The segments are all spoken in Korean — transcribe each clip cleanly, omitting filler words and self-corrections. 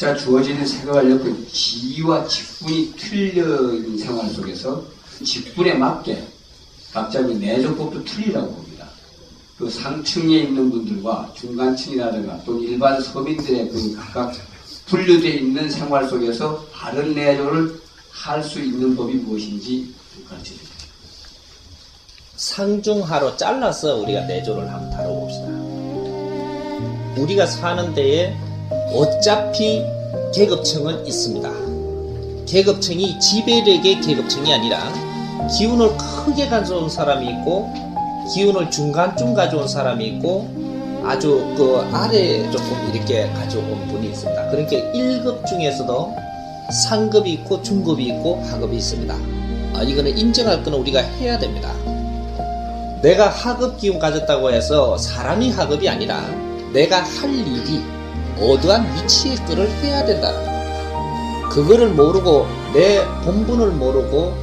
각자 주어지는 생활력 그 지위와 직분이 틀려 있는 생활 속에서 직분에 맞게 각자 그 내조법도 틀리라고 봅니다. 그 상층에 있는 분들과 중간층이라든가 또 일반 서민들의 그 각각 분류되어 있는 생활 속에서 다른 내조를 할 수 있는 법이 무엇인지 가르쳐 드립니다. 상중하로 잘라서 우리가 내조를 한번 다뤄봅시다. 우리가 사는 데에 어차피 계급층은 있습니다. 계급층이 지배력의 계급층이 아니라 기운을 크게 가져온 사람이 있고 기운을 중간쯤 가져온 사람이 있고 아주 그 아래 조금 이렇게 가져온 분이 있습니다. 그러니까 1급 중에서도 상급이 있고 중급이 있고 하급이 있습니다. 이거는 인정할 거는 우리가 해야 됩니다. 내가 하급 기운 가졌다고 해서 사람이 하급이 아니라 내가 할 일이 어떠한 위치의 거를 해야 된다는 겁니다. 그거를 모르고 내 본분을 모르고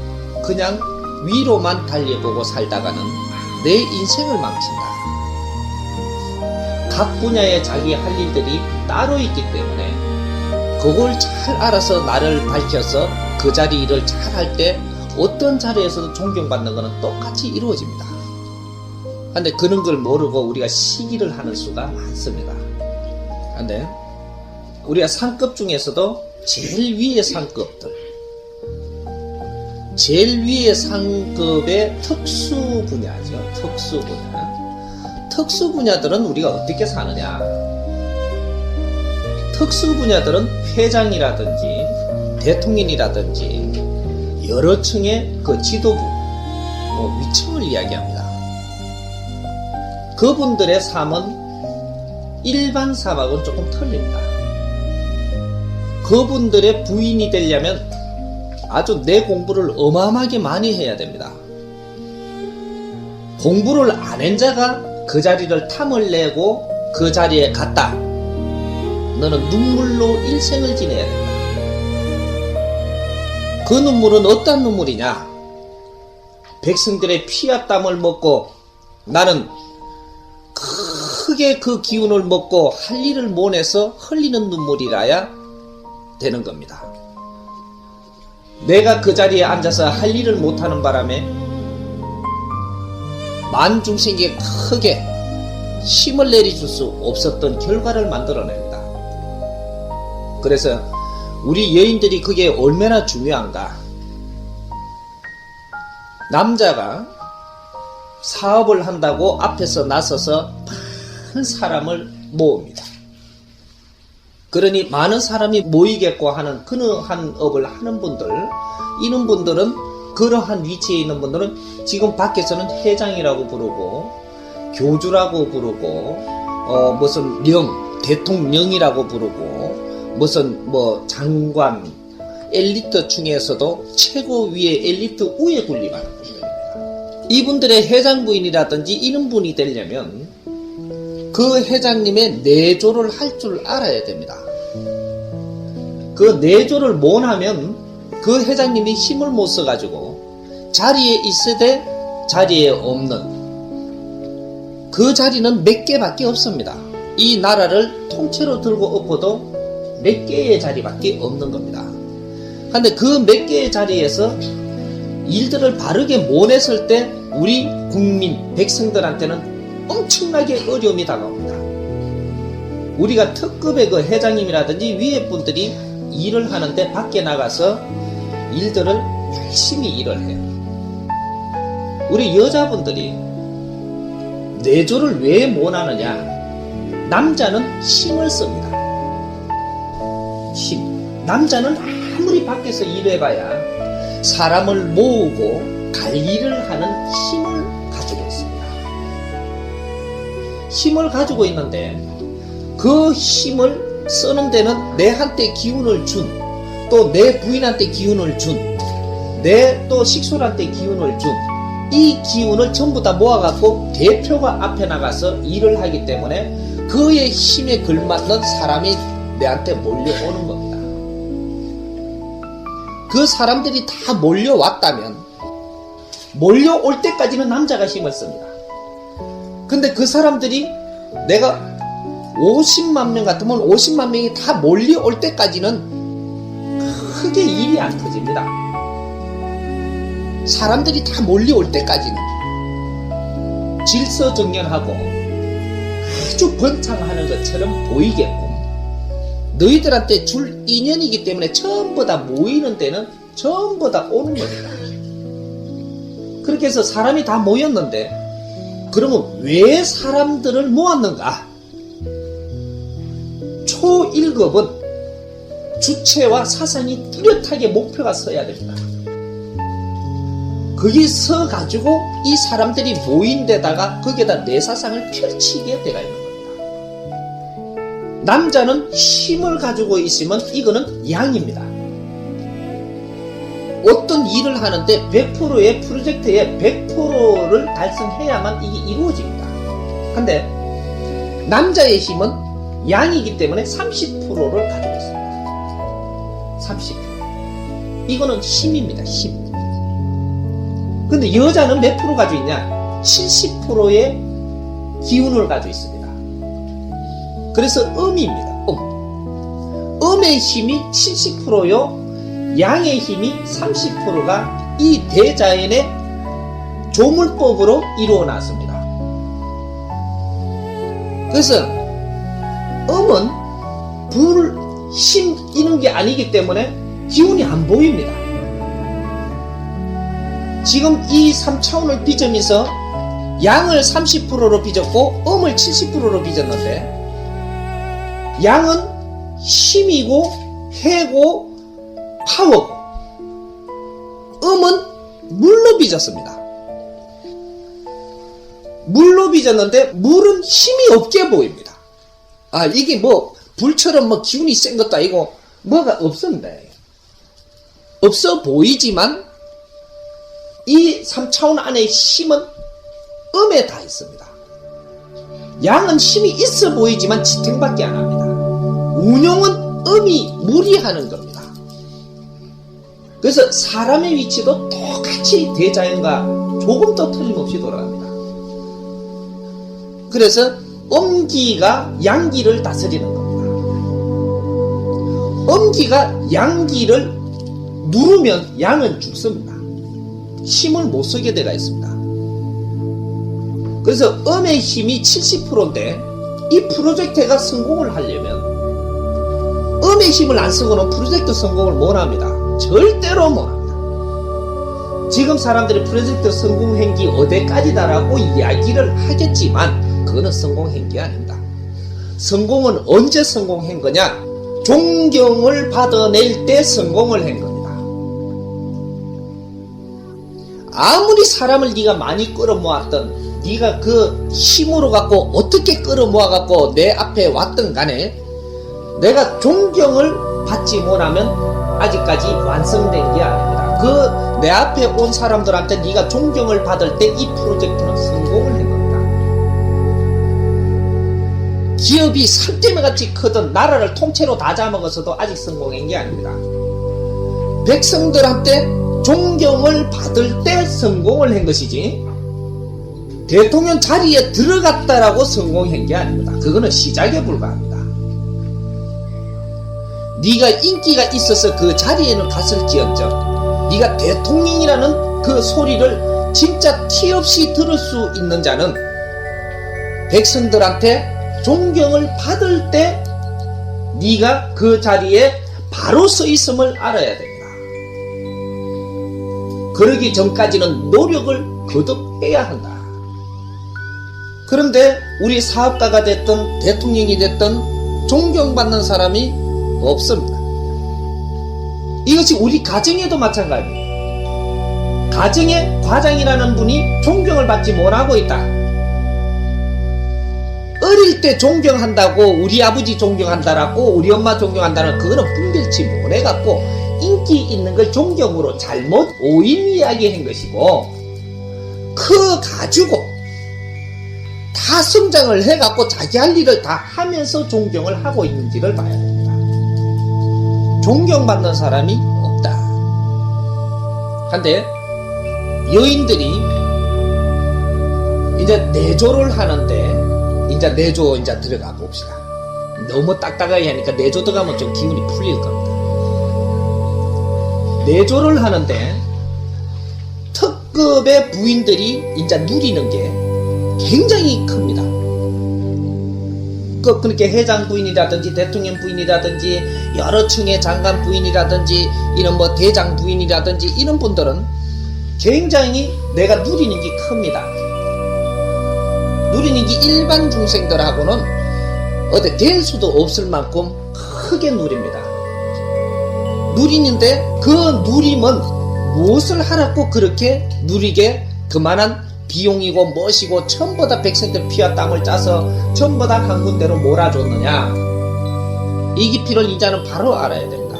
그냥 위로만 달려보고 살다가는 내 인생을 망친다. 각 분야에 자기 할 일들이 따로 있기 때문에 그걸 잘 알아서 나를 밝혀서 그 자리 일을 잘 할 때 어떤 자리에서도 존경받는 것은 똑같이 이루어집니다. 근데 그런 걸 모르고 우리가 시기를 하는 수가 많습니다. 근데 우리가 상급 중에서도 제일 위의 상급들, 제일 위의 상급의 특수 분야죠. 특수 분야. 특수 분야들은 우리가 어떻게 사느냐? 특수 분야들은 회장이라든지 대통령이라든지 여러 층의 그 지도부, 위층을 이야기합니다. 그분들의 삶은 일반 삶하고는 조금 틀립니다. 그분들의 부인이 되려면 아주 내 공부를 어마어마하게 많이 해야 됩니다. 공부를 안 한 자가 그 자리를 탐을 내고 그 자리에 갔다. 너는 눈물로 일생을 지내야 된다. 그 눈물은 어떤 눈물이냐? 백성들의 피와 땀을 먹고 나는 크게 그 기운을 먹고 할 일을 못해서 흘리는 눈물이라야 되는 겁니다. 내가 그 자리에 앉아서 할 일을 못하는 바람에 만중생에게 크게 힘을 내려줄 수 없었던 결과를 만들어냅니다. 그래서 우리 여인들이 그게 얼마나 중요한가? 남자가 사업을 한다고 앞에서 나서서 많은 사람을 모읍니다. 그러니 많은 사람이 모이겠고 하는 그러한 업을 하는 분들, 이런 분들은 그러한 위치에 있는 분들은 지금 밖에서는 회장이라고 부르고 교주라고 부르고 무슨 대통령이라고 부르고 무슨 장관, 엘리트 중에서도 최고 위의 엘리트 우에 군림하는 분들입니다. 이분들의 회장 부인이라든지 이런 분이 되려면 그 회장님의 내조를 할 줄 알아야 됩니다. 그 내조를 못하면 그 회장님이 힘을 못 써가지고 자리에 있으되 자리에 없는 그 자리는 몇 개밖에 없습니다. 이 나라를 통째로 들고 엎어도 몇 개의 자리밖에 없는 겁니다. 근데 그 몇 개의 자리에서 일들을 바르게 못 했을 때 우리 국민, 백성들한테는 엄청나게 어려움이 다가옵니다. 우리가 특급의 그 회장님이라든지 위에 분들이 일을 하는데 밖에 나가서 일들을 열심히 일을 해요. 우리 여자분들이 내조를 왜 못하느냐? 남자는 힘을 씁니다. 힘. 남자는 아무리 밖에서 일해봐야 사람을 모으고 관리를 하는 힘을 가지고 있습니다. 힘을 가지고 있는데 그 힘을 쓰는 데는 내한테 기운을 준, 또 내 부인한테 기운을 준, 내 또 식솔한테 기운을 준, 이 기운을 전부 다 모아갖고 대표가 앞에 나가서 일을 하기 때문에 그의 힘에 걸맞는 사람이 내한테 몰려오는 겁니다. 그 사람들이 다 몰려왔다면 몰려올 때까지는 남자가 힘을 씁니다. 근데 그 사람들이 내가 50만 명 같으면 50만 명이 다 몰려올 때까지는 크게 일이 안 터집니다. 사람들이 다 몰려올 때까지는 질서정연하고 아주 번창하는 것처럼 보이게끔 너희들한테 줄 인연이기 때문에 전부 다 모이는 데는 전부 다 오는 겁니다. 그렇게 해서 사람이 다 모였는데 그러면 왜 사람들을 모았는가? 초 1급은 주체와 사상이 뚜렷하게 목표가 서야 됩니다. 거기 서가지고 이 사람들이 모인 데다가 거기에다 내 사상을 펼치게 되어 있는 겁니다. 남자는 힘을 가지고 있으면 이거는 양입니다. 어떤 일을 하는데 100%의 프로젝트에 100%를 달성해야만 이게 이루어집니다. 근데 남자의 힘은 양이기 때문에 30%를 가지고 있습니다. 30%. 이거는 힘입니다. 힘. 근데 여자는 몇 프로 가지고 있냐? 70%의 기운을 가지고 있습니다. 그래서 음입니다. 음의 힘이 70%요. 양의 힘이 30%가 이 대자연의 조물법으로 이루어놨습니다. 그래서 음은 불, 힘 이런 게 아니기 때문에 기운이 안 보입니다. 지금 이 3차원을 빚으면서 양을 30%로 빚었고 음을 70%로 빚었는데 양은 힘이고 해고 파워고 음은 물로 빚었습니다. 물로 빚었는데 물은 힘이 없게 보입니다. 아, 이게 뭐 불처럼 뭐 기운이 센 것도 아니고 뭐가 없습니다. 없어 보이지만 이 3차원 안의 힘은 음에 다 있습니다. 양은 힘이 있어 보이지만 지탱밖에 안 합니다. 운용은 음이 무리하는 겁니다. 그래서 사람의 위치도 똑같이 대자연과 조금도 틀림없이 돌아갑니다. 그래서 음기가 양기를 다스리는 겁니다. 음기가 양기를 누르면 양은 죽습니다. 힘을 못 쓰게 되어 있습니다. 그래서 음의 힘이 70%인데 이 프로젝트가 성공을 하려면 음의 힘을 안 쓰고는 프로젝트 성공을 못합니다. 절대로 못합니다. 지금 사람들이 프로젝트 성공행기 어디까지다라고 이야기를 하겠지만 그거는 성공행기 아닙니다. 성공은 언제 성공한 거냐? 존경을 받아낼 때 성공을 한 겁니다. 아무리 사람을 네가 많이 끌어모았던 네가 그 힘으로 갖고 어떻게 끌어모아 갖고 내 앞에 왔든 간에 내가 존경을 받지 못하면 아직까지 완성된 게 아닙니다. 그 내 앞에 온 사람들한테 네가 존경을 받을 때 이 프로젝트는 성공을 한 겁니다. 기업이 산더미같이 크던 나라를 통째로 다 잡아먹어서도 아직 성공한 게 아닙니다. 백성들한테 존경을 받을 때 성공을 한 것이지 대통령 자리에 들어갔다라고 성공한 게 아닙니다. 그거는 시작에 불과합니다. 네가 인기가 있어서 그 자리에는 갔을지언정 네가 대통령이라는 그 소리를 진짜 티 없이 들을 수 있는 자는 백성들한테 존경을 받을 때 네가 그 자리에 바로 서 있음을 알아야 됩니다. 그러기 전까지는 노력을 거듭해야 한다. 그런데 우리 사업가가 됐든 대통령이 됐든 존경받는 사람이 없습니다. 이것이 우리 가정에도 마찬가지입니다. 가정의 과장이라는 분이 존경을 받지 못하고 있다. 어릴 때 존경한다고 우리 아버지 존경한다라고 우리 엄마 존경한다는 그거는 분별치 못해갖고 인기 있는 걸 존경으로 잘못 오인 이야기한 것이고 그 가지고 다 성장을 해갖고 자기 할 일을 다 하면서 존경을 하고 있는지를 봐야 됩니다. 존경받는 사람이 없다. 근데 여인들이 이제 내조를 하는데 이제 내조 들어가 봅시다. 너무 딱딱하게 하니까 내조 들어가면 좀 기분이 풀릴 겁니다. 내조를 하는데 특급의 부인들이 이제 누리는 게 굉장히 큽니다. 그렇게 회장 부인이라든지 대통령 부인이라든지 여러 층의 장관 부인이라든지 이런 뭐 대장 부인이라든지 이런 분들은 굉장히 내가 누리는 게 큽니다. 누리는 게 일반 중생들하고는 어디 될 수도 없을 만큼 크게 누립니다. 누리는데 그 누림은 무엇을 하라고 그렇게 누리게 그만한 비용이고 무엇이고 전부 다 백성들 피와 땀을 짜서 전부 다 한 군데로 몰아줬느냐, 이 깊이를 이제는 바로 알아야 됩니다.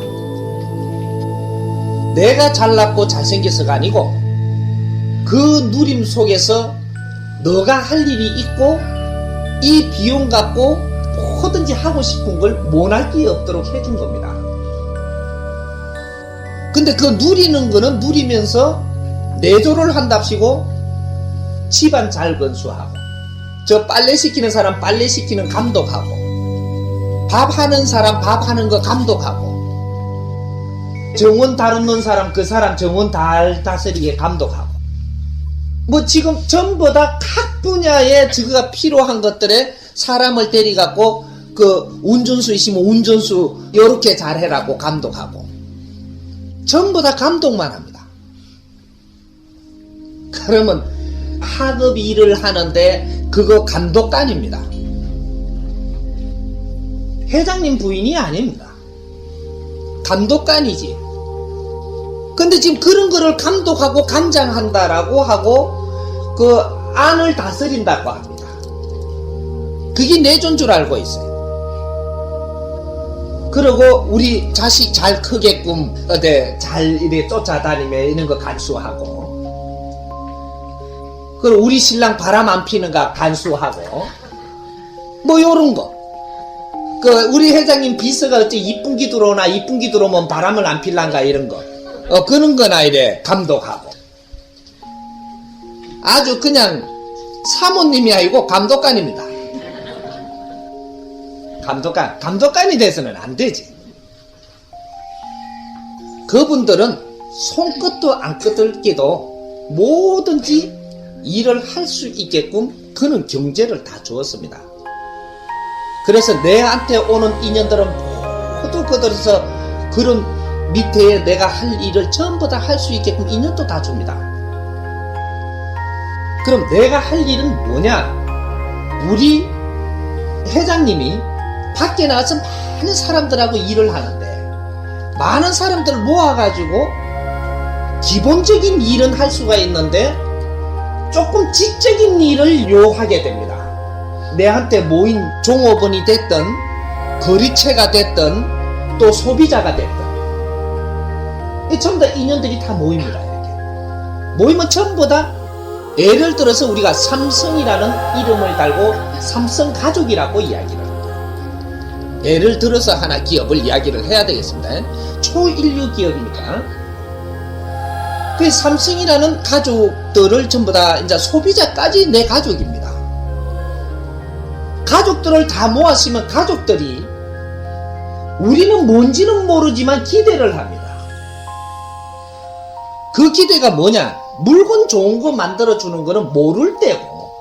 내가 잘났고 잘생겨서가 아니고 그 누림 속에서 너가 할 일이 있고 이 비용 갖고 뭐든지 하고 싶은 걸 못할 게 없도록 해준 겁니다. 근데 그 누리는 거는 누리면서 내조를 한답시고 집안 잘 건수하고, 저 빨래 시키는 사람 빨래 시키는 감독하고, 밥 하는 사람 밥 하는 거 감독하고, 정원 다루는 사람 그 사람 정원 잘 다스리게 감독하고, 뭐 지금 전부 다 각 분야에 저거가 필요한 것들에 사람을 데려갖고 그 운전수 있으면 운전수 요렇게 잘해라고 감독하고, 전부 다 감독만 합니다. 그러면 하급 일을 하는데 그거 감독관입니다. 회장님 부인이 아닙니다. 감독관이지. 근데 지금 그런 거를 감독하고 감장한다라고 하고 그 안을 다스린다고 합니다. 그게 내조인 줄 알고 있어요. 그리고 우리 자식 잘 크게끔 어디 잘 이래 쫓아다니며 이런 거 간수하고, 그리고 우리 신랑 바람 안 피는가 간수하고, 뭐 요런 거. 그 우리 회장님 비서가 어째 이쁜기 들어오나 이쁜기 들어오면 바람을 안 필란가 이런 거. 그런 거나 이래 감독하고. 아주 그냥 사모님이 아니고 감독관입니다. 감독관이 돼서는 안 되지. 그분들은 손끝도 안 끄덕이도 뭐든지 일을 할 수 있게끔 그는 경제를 다 주었습니다. 그래서 내한테 오는 인연들은 모두 그들에서 그런 밑에 내가 할 일을 전부 다 할 수 있게끔 인연도 다 줍니다. 그럼 내가 할 일은 뭐냐? 우리 회장님이 밖에 나가서 많은 사람들하고 일을 하는데, 많은 사람들을 모아가지고 기본적인 일은 할 수가 있는데 조금 지적인 일을 요하게 됩니다. 내한테 모인 종업원이 됐든 거리체가 됐든 또 소비자가 됐든 이 전부 다 인연들이 다 모입니다. 이렇게 모이면 전부 다, 예를 들어서 우리가 삼성이라는 이름을 달고 삼성 가족이라고 이야기를 합니다. 예를 들어서 하나 기업을 이야기를 해야 되겠습니다. 초인류 기업이니까 그 삼성이라는 가족들을 전부 다 이제 소비자까지 내 가족입니다. 가족들을 다 모았으면 가족들이 우리는 뭔지는 모르지만 기대를 합니다. 그 기대가 뭐냐? 물건 좋은 거 만들어주는 거는 모를 때고,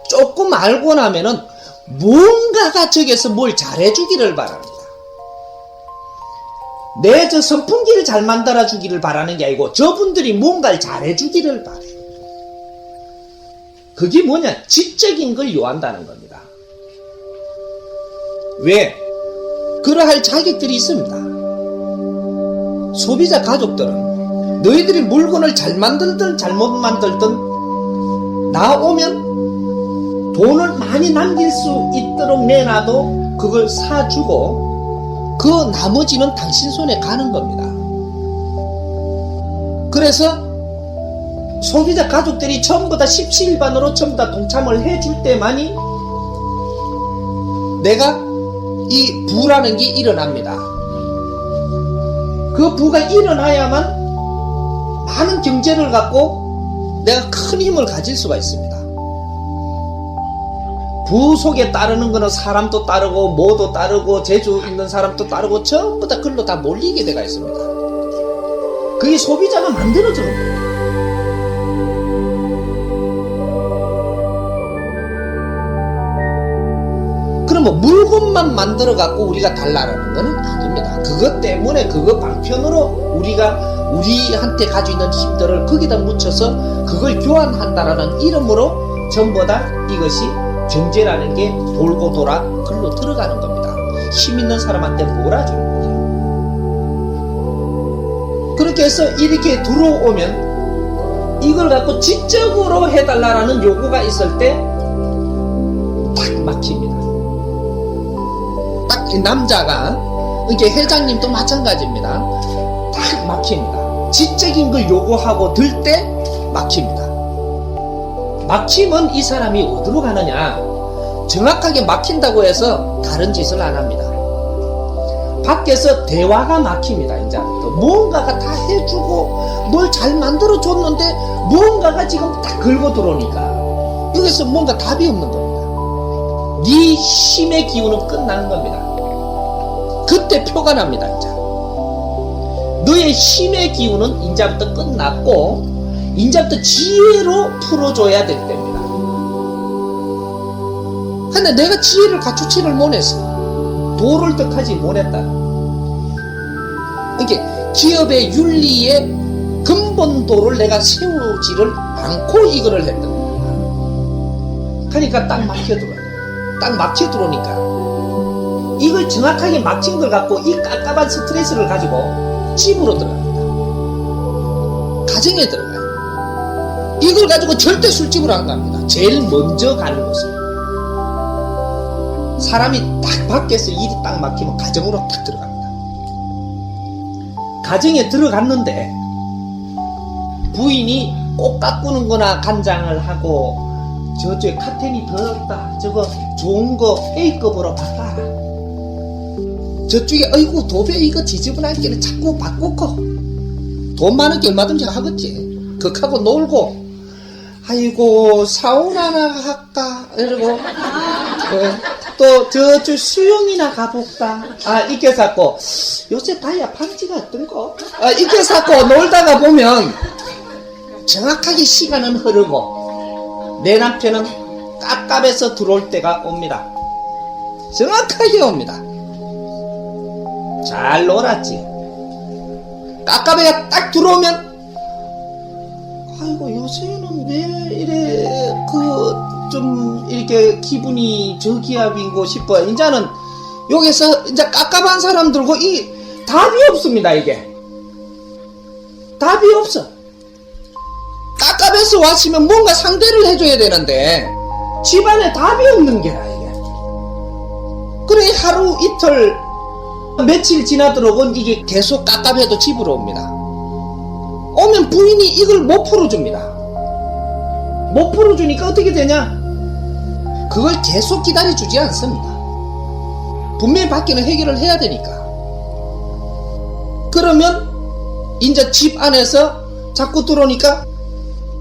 조금 알고 나면은 뭔가가 저기서 뭘 잘해주기를 바랍니다. 내 저 선풍기를 잘 만들어주기를 바라는 게 아니고 저분들이 뭔가를 잘해주기를 바래요. 그게 뭐냐? 지적인 걸 요한다는 겁니다. 왜? 그러할 자격들이 있습니다. 소비자 가족들은 너희들이 물건을 잘 만들든 잘못 만들든 나오면 돈을 많이 남길 수 있도록 내놔도 그걸 사주고 그 나머지는 당신 손에 가는 겁니다. 그래서 소비자 가족들이 전부 다 십시일반으로 전부 다 동참을 해줄 때만이 내가 이 부라는 게 일어납니다. 그 부가 일어나야만 많은 경제를 갖고 내가 큰 힘을 가질 수가 있습니다. 부속에 따르는 거는 사람도 따르고 뭐도 따르고 재주 있는 사람도 따르고 전부 다 글로 다 몰리게 돼가 있습니다. 그게 소비자가 만들어주는 거예요. 그러면 물건만 만들어 갖고 우리가 달라라는 거는 아닙니다. 그것 때문에 그거 방편으로 우리한테 가지고 있는 힘들을 거기다 묻혀서 그걸 교환한다라는 이름으로 전부 다 이것이 경제라는 게 돌고 돌아 글로 들어가는 겁니다. 힘 있는 사람한테 몰아주는 거죠. 그렇게 해서 이렇게 들어오면 이걸 갖고 지적으로 해달라는 요구가 있을 때 딱 막힙니다. 딱 이 남자가 이게 회장님도 마찬가지입니다. 딱 막힙니다. 지적인 걸 요구하고 들 때 막힙니다. 막히면 이 사람이 어디로 가느냐? 정확하게 막힌다고 해서 다른 짓을 안 합니다. 밖에서 대화가 막힙니다. 이제부터 무언가가 다 해주고 뭘 잘 만들어줬는데 무언가가 지금 딱 걸고 들어오니까 여기서 뭔가 답이 없는 겁니다. 네 힘의 기운은 끝나는 겁니다. 그때 표가 납니다. 이제 너의 힘의 기운은 이제부터 끝났고 이제부터 지혜로 풀어줘야 될 때입니다. 근데 내가 지혜를 갖추지를 못했어. 도를 득하지 못했다. 이게 기업의 윤리의 근본도를 내가 세우지를 않고 이거를 했던 겁니다. 그러니까 딱 막혀들어요. 딱 막혀들어오니까 이걸 정확하게 막힌 걸 갖고 이 깝깝한 스트레스를 가지고 집으로 들어갑니다. 가정에 들어가요. 이걸 가지고 절대 술집으로 안 갑니다. 제일 먼저 가는 곳은 사람이 딱 밖에서 일이 딱 막히면 가정으로 딱 들어갑니다. 가정에 들어갔는데 부인이 꽃 가꾸는 거나 간장을 하고 저쪽에 카텐이 더럽다. 저거 좋은 거 A급으로 바꿔라. 저쪽에 어이구 도배 이거 지저분할 게는 자꾸 바꾸고 돈 많은 게 얼마든지 하겠지. 극하고 놀고 아이고 사우나나 할까 이러고 또 저쪽 수영이나 가볼까. 이렇게 샀고 요새 다이아 판지가 어떤거 이렇게 샀고 놀다가 보면 정확하게 시간은 흐르고 내 남편은 깝깝해서 들어올 때가 옵니다. 정확하게 옵니다. 잘 놀았지. 깝깝해가 딱 들어오면 아이고 요새는 왜 이래 좀 이렇게 기분이 저기압인고 싶어. 이제는 여기서 이제 깝깝한 사람들고 이 답이 없습니다. 이게 답이 없어. 깝깝해서 왔으면 뭔가 상대를 해줘야 되는데 집안에 답이 없는 게라 이게. 그래 하루 이틀 며칠 지나도록은 이게 계속 깝깝해도 집으로 옵니다. 오면 부인이 이걸 못 풀어줍니다. 못 풀어주니까 어떻게 되냐? 그걸 계속 기다려주지 않습니다. 분명히 밖에는 해결을 해야 되니까. 그러면 이제 집 안에서 자꾸 들어오니까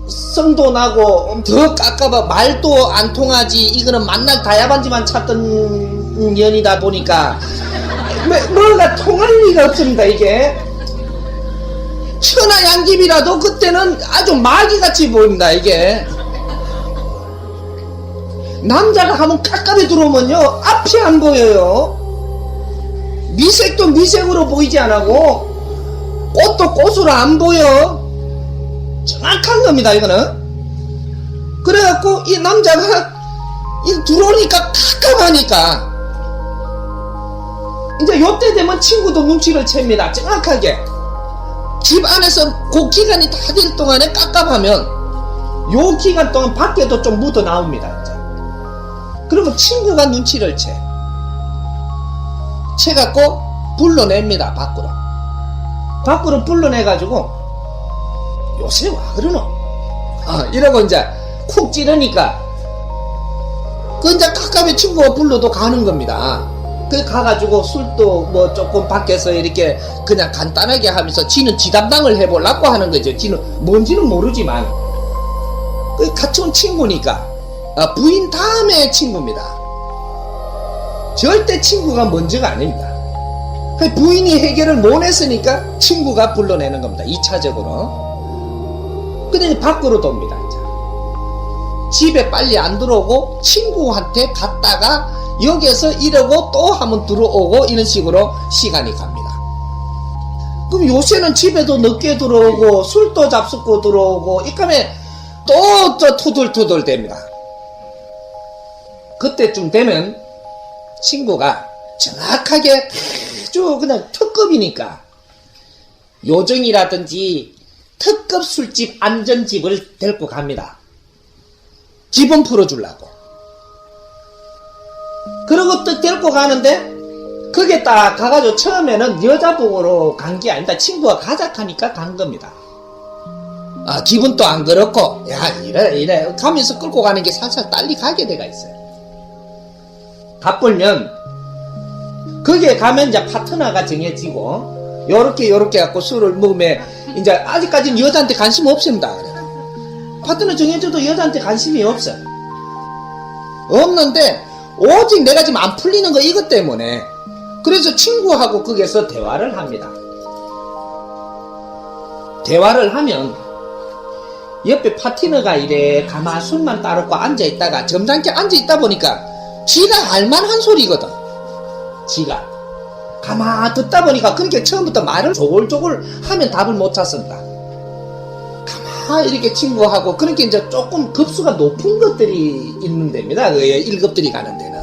성도 나고 더 깝깝하 말도 안 통하지. 이거는 만날 다야반지만 찾던 년이다 보니까 뭐가 통할 리가 없습니다. 이게 천하양집이라도 그때는 아주 마귀같이 보입니다. 이게 남자가 한번 깝깝해 들어오면요 앞이 안 보여요. 미색도 미색으로 보이지 않고 꽃도 꽃으로 안 보여. 정확한 겁니다. 이거는 그래갖고 이 남자가 들어오니까 깝깝하니까 이제 요때 되면 친구도 눈치를 챕니다. 정확하게 집 안에서 그 기간이 다 될 동안에 깝깝하면 요 기간 동안 밖에도 좀 묻어 나옵니다. 이제. 그러면 친구가 눈치를 채갖고 불러냅니다. 밖으로 불러내가지고 요새 와 그러노? 이러고 이제 쿡 찌르니까 그 이제 깝깝해 친구가 불러도 가는 겁니다. 그 가가지고 술도 뭐 조금 밖에서 이렇게 그냥 간단하게 하면서 지는 지 담당을 해보려고 하는 거죠. 지는 뭔지는 모르지만 그 같이 온 친구니까 부인 다음에 친구입니다. 절대 친구가 먼저가 아닙니다. 부인이 해결을 못 했으니까 친구가 불러내는 겁니다. 2차적으로. 근데 이제 밖으로 돕니다. 이제. 집에 빨리 안 들어오고 친구한테 갔다가 여기에서 이러고 또 한번 들어오고 이런 식으로 시간이 갑니다. 그럼 요새는 집에도 늦게 들어오고 술도 잡숫고 들어오고 이까면 또 투덜투덜 됩니다. 그때쯤 되면 친구가 정확하게 아주 그냥 특급이니까 요정이라든지 특급 술집 안전집을 데리고 갑니다. 기분 풀어주려고. 그러고 또 데리고 가는데 그게 딱 가가지고 처음에는 여자 보고로 간 게 아니다. 친구가 가자 하니까 간 겁니다. 기분도 안 그렇고 야 이래 가면서 끌고 가는 게 살살 딸리 가게 돼가 있어요. 가불면 거기에 가면 이제 파트너가 정해지고 요렇게 갖고 술을 먹으면 이제 아직까지는 여자한테 관심 없습니다. 파트너 정해져도 여자한테 관심이 없어. 없는데 오직 내가 지금 안 풀리는 거 이것 때문에 그래서 친구하고 거기에서 대화를 합니다. 대화를 하면 옆에 파트너가 이래 가만 술만 따르고 앉아있다가 점잖게 앉아있다 보니까 지가 알만한 소리거든. 지가 가만 듣다 보니까 그렇게 처음부터 말을 조골조골 하면 답을 못 찾습니다. 가만 이렇게 친구하고 그렇게 이제 조금 급수가 높은 것들이 있는 데입니다. 그 1급들이 가는 데는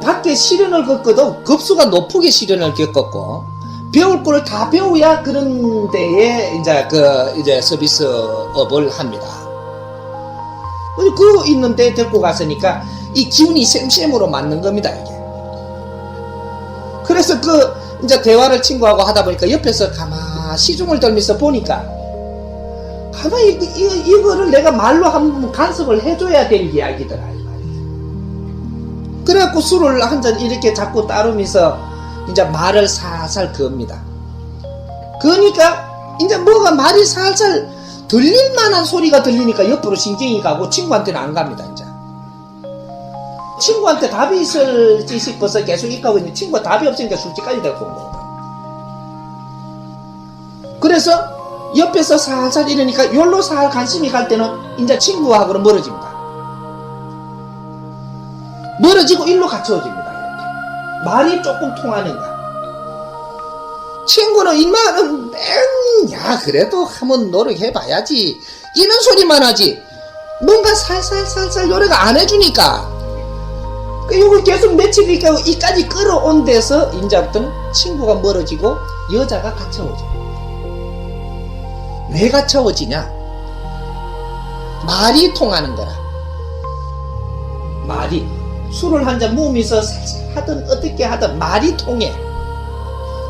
밖에 시련을 겪어도 급수가 높게 시련을 겪었고 배울 거를 다 배워야 그런 데에 이제 서비스업을 합니다. 그 있는데 데리고 갔으니까 이 기운이 쌤쌤으로 맞는 겁니다, 이게. 그래서 이제 대화를 친구하고 하다 보니까 옆에서 가만 시중을 들면서 보니까 가만히 이거를 내가 말로 한번 간섭을 해줘야 될 이야기더라, 이 말이야. 그래갖고 술을 한 잔 이렇게 자꾸 따르면서 이제 말을 살살 겁니다. 그러니까 이제 뭐가 말이 살살 들릴 만한 소리가 들리니까 옆으로 신경이 가고 친구한테는 안 갑니다, 이제. 친구한테 답이 있을지 싶어서 계속 입가고 있는데 친구가 답이 없으니까 술집까지 데리고 온 거거든. 그래서 옆에서 살살 이러니까 열로 살 관심이 갈 때는 이제 친구하고는 멀어집니다. 멀어지고 일로 갖춰집니다. 이렇게. 말이 조금 통하는가. 친구는 이만은 야 그래도 한번 노력해봐야지 이런 소리만 하지 뭔가 살살 요래가 안 해주니까 이걸 계속 며칠 이까지 끌어온 데서 인자부터는 친구가 멀어지고 여자가 갇혀오죠. 왜 갇혀오지냐? 말이 통하는 거라. 말이 술을 한 잔 먹으면서 살살 하든 어떻게 하든 말이 통해.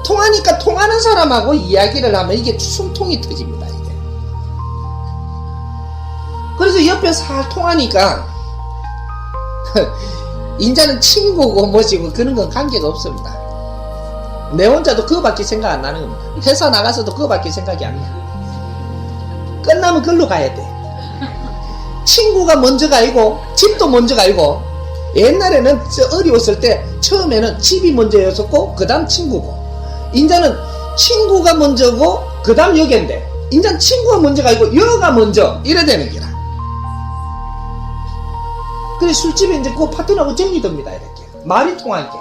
통하니까 통하는 사람하고 이야기를 하면 이게 숨통이 터집니다, 이게. 그래서 옆에 살 통하니까 인자는 친구고 뭐지고 그런 건 관계가 없습니다. 내 혼자도 그거밖에 생각 안 나는 겁니다. 회사 나가서도 그거밖에 생각이 안 나. 끝나면 글로 가야 돼. 친구가 먼저가 아니고 집도 먼저가 아니고 옛날에는 어려웠을 때 처음에는 집이 먼저였었고 그 다음 친구고 인자는 친구가 먼저고 그 다음 여기인데 인자는 친구가 먼저가 아니고 여가 먼저 이래 되는 기라. 그래 술집에 이제 그 파트너하고 정리됩니다. 이렇게 말이 통한 게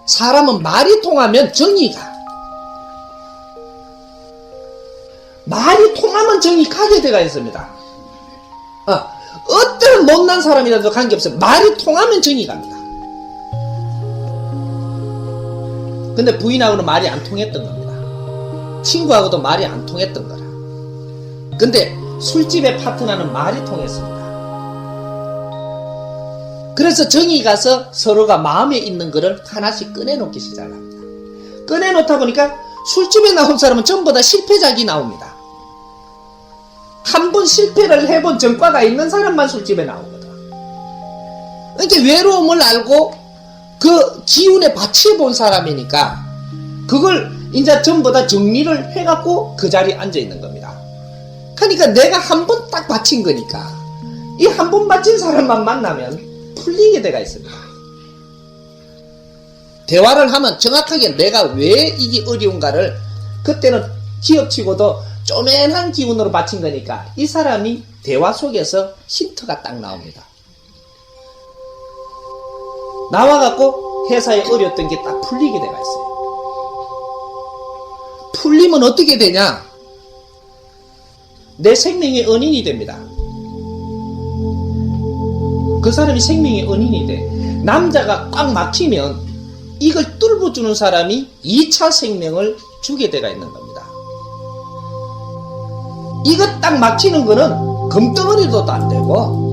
사람은 말이 통하면 정이 가. 말이 통하면 정이 가게 되가 있습니다. 어떤 못난 사람이라도 관계없어요. 말이 통하면 정이 갑니다. 근데 부인하고는 말이 안 통했던 겁니다. 친구하고도 말이 안 통했던 거라. 근데 술집의 파트너는 말이 통했습니다. 그래서 정이 가서 서로가 마음에 있는 거를 하나씩 꺼내놓기 시작합니다. 꺼내놓다 보니까 술집에 나온 사람은 전부 다 실패작이 나옵니다. 한 번 실패를 해본 전과가 있는 사람만 술집에 나오거든. 그러니까 외로움을 알고 그 기운에 받쳐본 사람이니까 그걸 이제 전부 다 정리를 해갖고 그 자리에 앉아있는 겁니다. 그러니까 내가 한 번 딱 받친 거니까 이 한 번 맞힌 사람만 만나면 풀리게 돼가 있습니다. 대화를 하면 정확하게 내가 왜 이게 어려운가를, 그때는 기업치고도 쪼맨한 기운으로 바친 거니까 이 사람이 대화 속에서 힌트가 딱 나옵니다. 나와갖고 회사에 어려웠던 게 딱 풀리게 돼가 있어요. 풀리면 어떻게 되냐? 내 생명의 은인이 됩니다. 그 사람이 생명의 은인이 돼. 남자가 꽉 막히면 이걸 뚫어주는 사람이 2차 생명을 주게 돼가 있는 겁니다. 이거 딱 막히는 거는 금덩어리도 안 되고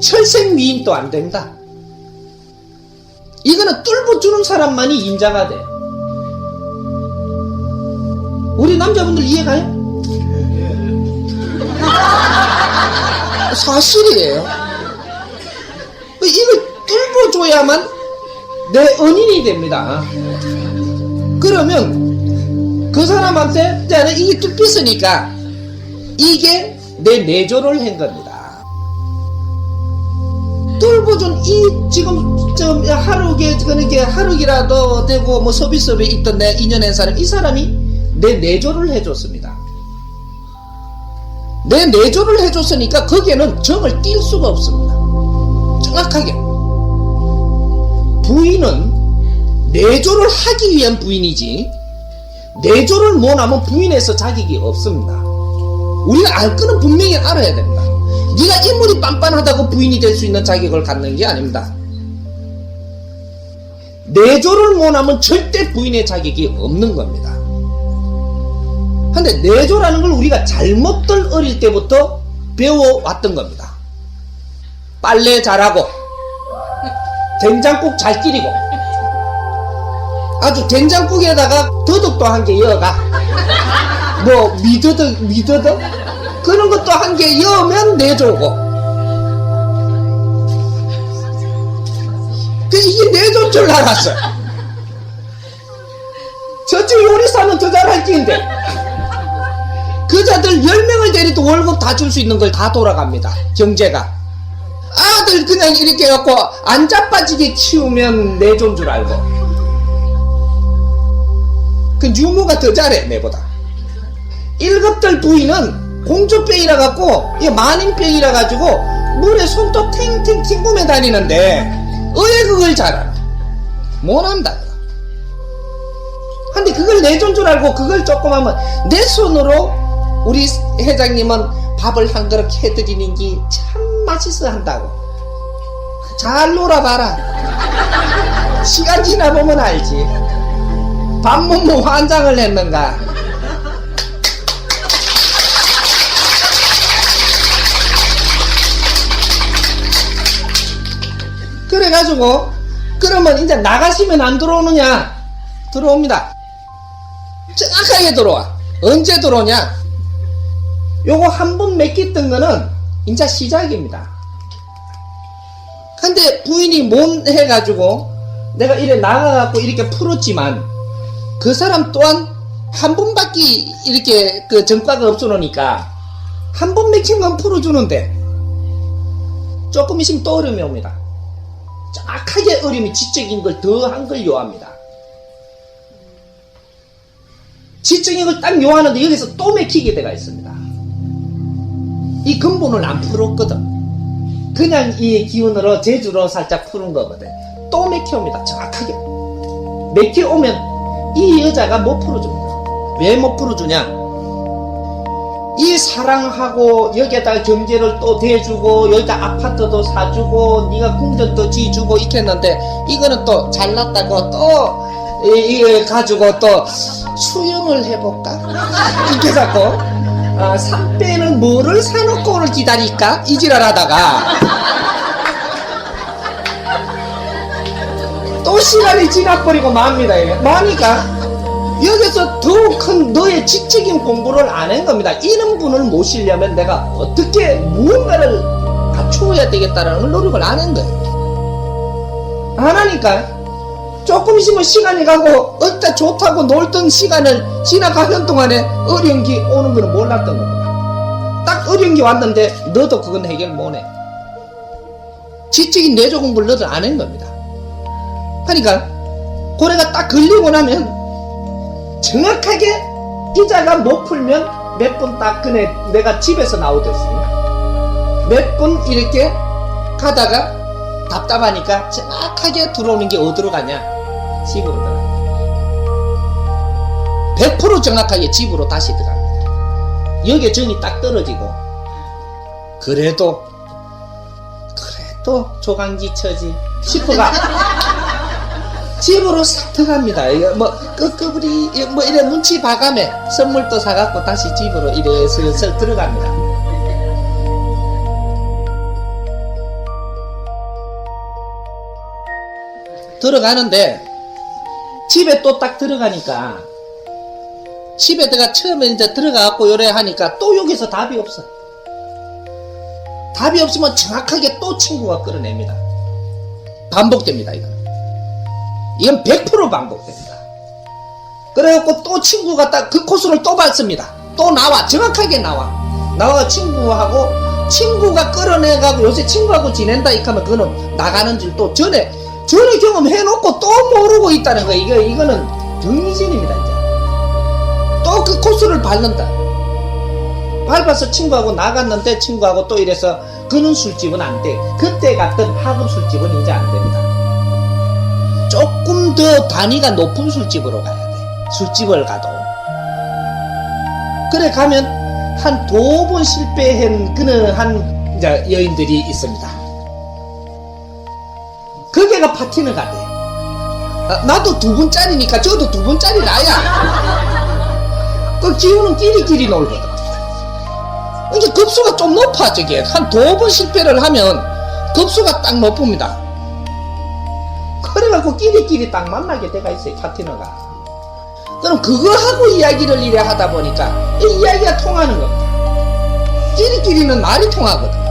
철생미인도 안 된다. 이거는 뚫어주는 사람만이 인자가 돼. 우리 남자분들 이해가요? 사실이에요. 이걸 뚫어줘야만 내 은인이 됩니다. 그러면 그 사람한테 이게 뚫혔으니까 이게 내 내조를 한 겁니다. 뚫어준 이 지금 좀 하루기라도 되고 뭐 서비스업에 있던 내 인연한 사람, 이 사람이 내 내조를 해줬습니다. 내 내조를 해줬으니까 거기에는 정을 띌 수가 없습니다. 정확하게 부인은 내조를 하기 위한 부인이지 내조를 못하면 부인에서 자격이 없습니다. 우리가 알 거는 분명히 알아야 됩니다. 네가 인물이 빤빤하다고 부인이 될 수 있는 자격을 갖는 게 아닙니다. 내조를 못하면 절대 부인의 자격이 없는 겁니다. 근데 내조라는 걸 우리가 잘못들 어릴 때부터 배워왔던 겁니다. 빨래 잘하고 된장국 잘 끓이고 아주 된장국에다가 더덕도 한 개 여어가 뭐 미더덕 그런 것도 한 개 여으면 내조고 이게 내조인 줄 알았어요. 저쪽 요리사는 더 잘할 끼인데 그자들 10명을 데리도 월급 다 줄 수 있는 걸 다 돌아갑니다. 경제가 아들 그냥 이렇게 해갖고 안 자빠지게 키우면 내조인 줄 알고 그 유모가 더 잘해 내보다. 1급들 부인은 공주병이라 갖고 만인병이라 가지고 물에 손도 탱탱 튕구며 다니는데 왜 그걸 잘 알아? 못한다. 근데 그걸 내준 줄 알고 그걸 조금 하면 내 손으로 우리 회장님은 밥을 한 그릇 해드리는 게 참 맛있어 한다고. 잘 놀아봐라. 시간 지나보면 알지. 밥 못 먹고 환장을 했는가. 그래가지고 그러면 이제 나가시면 안 들어오느냐? 들어옵니다. 정확하게 들어와. 언제 들어오냐? 요거 한 번 맡겼던 거는 이제 시작입니다. 근데 부인이 못 해가지고 내가 이래 나가갖고 이렇게 풀었지만 그 사람 또한 한 번밖에 이렇게 그 전과가 없어놓으니까 한 번 맡긴 건 풀어주는데 조금 있으면 또 어려움이 옵니다. 정확하게 어려움이 지적인 걸 더 한 걸 요합니다. 지적인 걸 딱 요하는데 여기서 또 맥히게 돼가 있습니다. 이 근본을 안 풀었거든. 그냥 이 기운으로 재주로 살짝 푸는 거거든. 또 맥혀옵니다. 정확하게 맥혀오면 이 여자가 못 풀어줍니다. 왜 못 풀어주냐? 이 사랑하고 여기에다가 경제를 또 대주고 여기다 아파트도 사주고 네가 궁전도 지주고 이렇게 했는데 이거는 또 잘났다고 또 이거 가지고 또 수영을 해볼까? 이렇게 자꾸 산배는 뭐를 사놓고를 기다릴까? 이지랄 하다가 또 시간이 지나버리고 맙니다. 마니까 여기서 더 큰 너의 지적인 공부를 안 한 겁니다. 이런 분을 모시려면 내가 어떻게 무언가를 갖추어야 되겠다라는 걸 노력을 안 한 거예요. 안 하니까 조금 있으면 시간이 가고 어디다 좋다고 놀던 시간을 지나가는 동안에 어려운 게 오는 거는 몰랐던 겁니다. 딱 어려운 게 왔는데 너도 그건 해결 못해. 지적인 내조 공부를 너도 안 한 겁니다. 그러니까 고래가 딱 걸리고 나면 정확하게 이자가 못 풀면 몇 분 딱 그네 내가 집에서 나오듯이 몇 분 이렇게 가다가 답답하니까 정확하게 들어오는 게 어디로 가냐? 집으로 들어가. 100% 정확하게 집으로 다시 들어갑니다. 여기에 정이 딱 떨어지고 그래도 조강지 처지 싶어가 집으로 싹 들어갑니다. 이거 뭐 끄끄부리 뭐 이래 눈치 봐가며 선물도 사갖고 다시 집으로 이래 슬슬 들어갑니다. 들어가는데 집에 또 딱 들어가니까 집에 내가 처음에 이제 들어가갖고 요래 하니까 또 여기서 답이 없어. 답이 없으면 정확하게 또 친구가 끌어냅니다. 반복됩니다. 이건 100% 반복됩니다. 그래갖고 또 친구가 딱 그 코스를 또 밟습니다. 또 나와. 정확하게 나와 친구하고 친구가 끌어내가고 요새 친구하고 지낸다 이하면 그거는 나가는 줄 또 전에 경험해놓고 또 모르고 있다는 거. 이거는 정리진입니다. 이제 또 그 코스를 밟는다. 밟아서 친구하고 나갔는데 친구하고 또 이래서 그는 술집은 안 돼. 그때 갔던 하급 술집은 이제 안 됩니다. 조금 더 단위가 높은 술집으로 가야 돼. 술집을 가도. 그래 가면 한 2번 실패한 그는 한 이제 여인들이 있습니다. 거기가 파티너가 돼. 나도 2분짜리니까 저도 2분짜리 나야. 그 기운은 끼리끼리 놀거든. 이게 급수가 좀 높아. 저게 한 2번 실패를 하면 급수가 딱 높습니다. 그래갖고 끼리끼리 딱 만나게 돼가 있어요. 파티너가. 그럼 그거하고 이야기를 이래 하다 보니까 이 이야기가 통하는 겁니다. 끼리끼리는 말이 통하거든.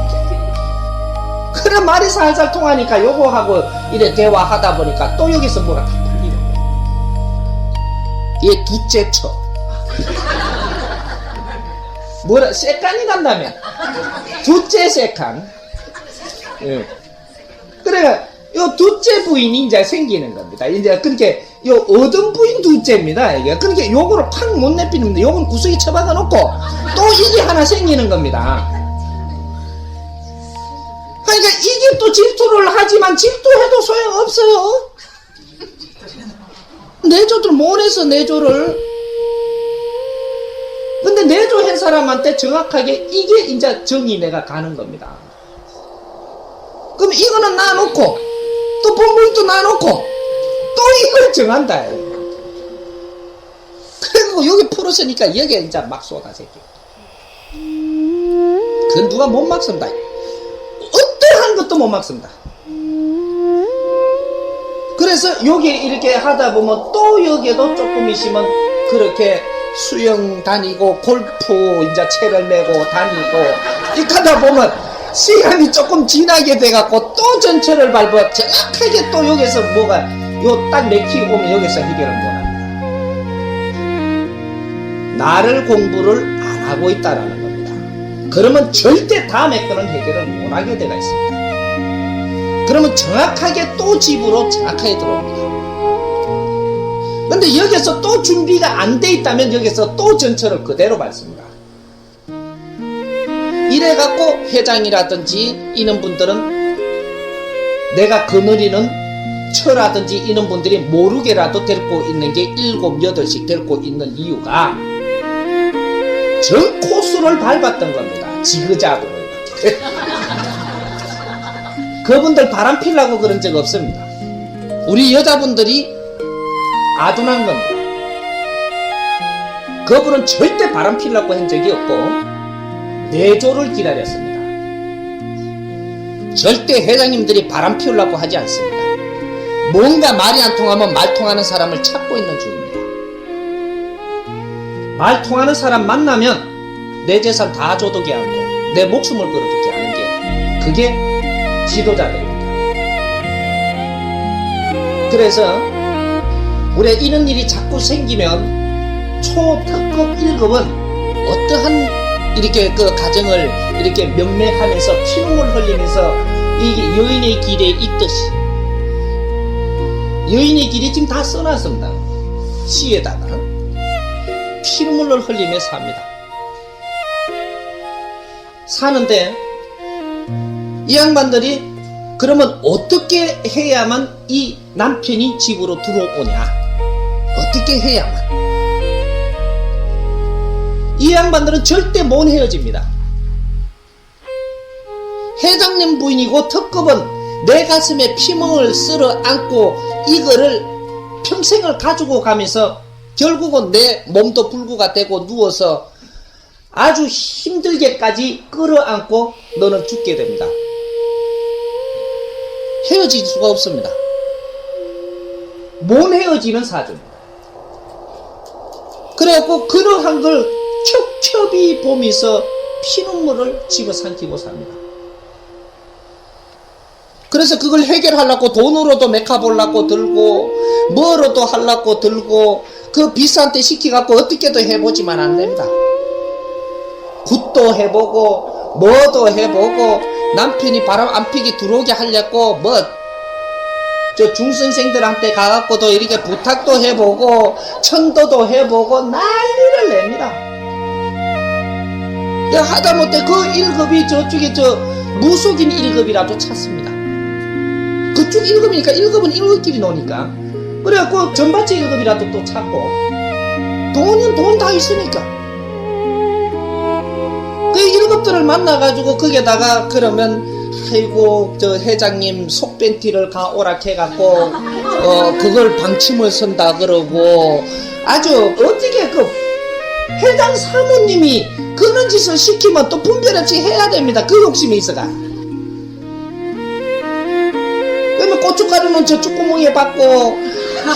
그래 말이 살살 통하니까 요거하고 이래 대화하다 보니까 또 여기서 뭐가 다 풀리는 거야. 얘 둘째 쳐. 뭐라 세칸이 간다며. 둘째 세칸. 예. 그래 요 둘째 부인이 이제 생기는 겁니다. 이제 그렇게 요 얻은 부인 둘째입니다. 이게 그러니까 요거를 팍 못 내피는데 요건 구석에 처박아 놓고 또 이게 하나 생기는 겁니다. 그러니까 이게 또 질투를 하지만 질투해도 소용없어요. 내조를 못해서 내조를. 근데 내조한 사람한테 정확하게 이게 이제 정이 내가 가는 겁니다. 그럼 이거는 놔놓고 또 본부인도 놔놓고 또 이걸 정한다. 그리고 여기 풀었으니까 여기에 이제 막 쏟아새끼. 그건 누가 못 막습니다. 어떠한 것도 못 막습니다. 그래서 여기 이렇게 하다 보면 또 여기에도 조금 있으면 그렇게 수영 다니고 골프 이제 채를 메고 다니고 이렇게 하다 보면 시간이 조금 지나게 돼갖고 또 전철을 밟아 정확하게 또 여기서 뭐가 요 딱 맥히고 오면 여기서 해결을 못합니다. 나를 공부를 안 하고 있다라는 겁니다. 그러면 절대 다음에 거는 해결을 못하게 되어 있습니다. 그러면 정확하게 또 집으로 정확하게 들어옵니다. 근데 여기서 또 준비가 안 돼 있다면 여기서 또 전철을 그대로 밟습니다. 이래갖고 회장이라든지 이런 분들은 내가 거느리는 처라든지 이런 분들이 모르게라도 데리고 있는 게 7, 8씩 데리고 있는 이유가 전 코스를 밟았던 겁니다. 지그작으로 이렇게. 그분들 바람 피려고 그런 적 없습니다. 우리 여자분들이 아둔한 겁니다. 그분은 절대 바람 피려고 한 적이 없고 내조를 기다렸습니다. 절대 회장님들이 바람 피우려고 하지 않습니다. 뭔가 말이 안 통하면 말 통하는 사람을 찾고 있는 중입니다. 말 통하는 사람 만나면 내 재산 다 줘도 걔하고 내 목숨을 걸어도 걔하는 게 그게 지도자들입니다. 그래서 우리가 이런 일이 자꾸 생기면 초특급 1급은 어떠한 이렇게 그 가정을 이렇게 명맥하면서 피눈물 흘리면서 이게 여인의 길에 있듯이 여인의 길이 지금 다 써놨습니다. 시에다가 피눈물을 흘리며 삽니다. 사는데 이 양반들이 그러면 어떻게 해야만 이 남편이 집으로 들어오냐? 어떻게 해야만? 이 양반들은 절대 못 헤어집니다. 회장님 부인이고 특급은 내 가슴에 피멍을 쓸어 안고 이거를 평생을 가지고 가면서 결국은 내 몸도 불구가 되고 누워서 아주 힘들게까지 끌어안고 너는 죽게 됩니다. 헤어질 수가 없습니다. 못 헤어지는 사주입니다. 그래갖고 그러한 걸 겹겹이 보면서 피눈물을 집어삼키고 삽니다. 그래서 그걸 해결하려고 돈으로도 메카보려고 들고 뭐로도 하려고 들고 그 비싼 데 시키갖고 어떻게도 해보지만 안 됩니다. 굿도 해보고 뭐도 해보고 남편이 바람 안 피게 들어오게 하려고 저 중선생들한테 가갖고도 이렇게 부탁도 해보고 천도도 해보고 난리를 냅니다. 하다못해 그 1급이 저쪽에 무속인 1급이라도 찾습니다. 그쪽 1급이니까 1급은 1급끼리 노니까 그래갖고 전반체 1급이라도 또 찾고 돈은 돈 다 있으니까 그 1급들을 만나가지고 거기에다가 그러면 아이고 저 회장님 속팬티를 가오락해갖고 그걸 방침을 선다 그러고 아주 어떻게 그 회장 사모님이 그런 짓을 시키면 또 분별 없이 해야 됩니다. 그 욕심이 있어가. 그러면 고춧가루는 저 쭈구멍에 받고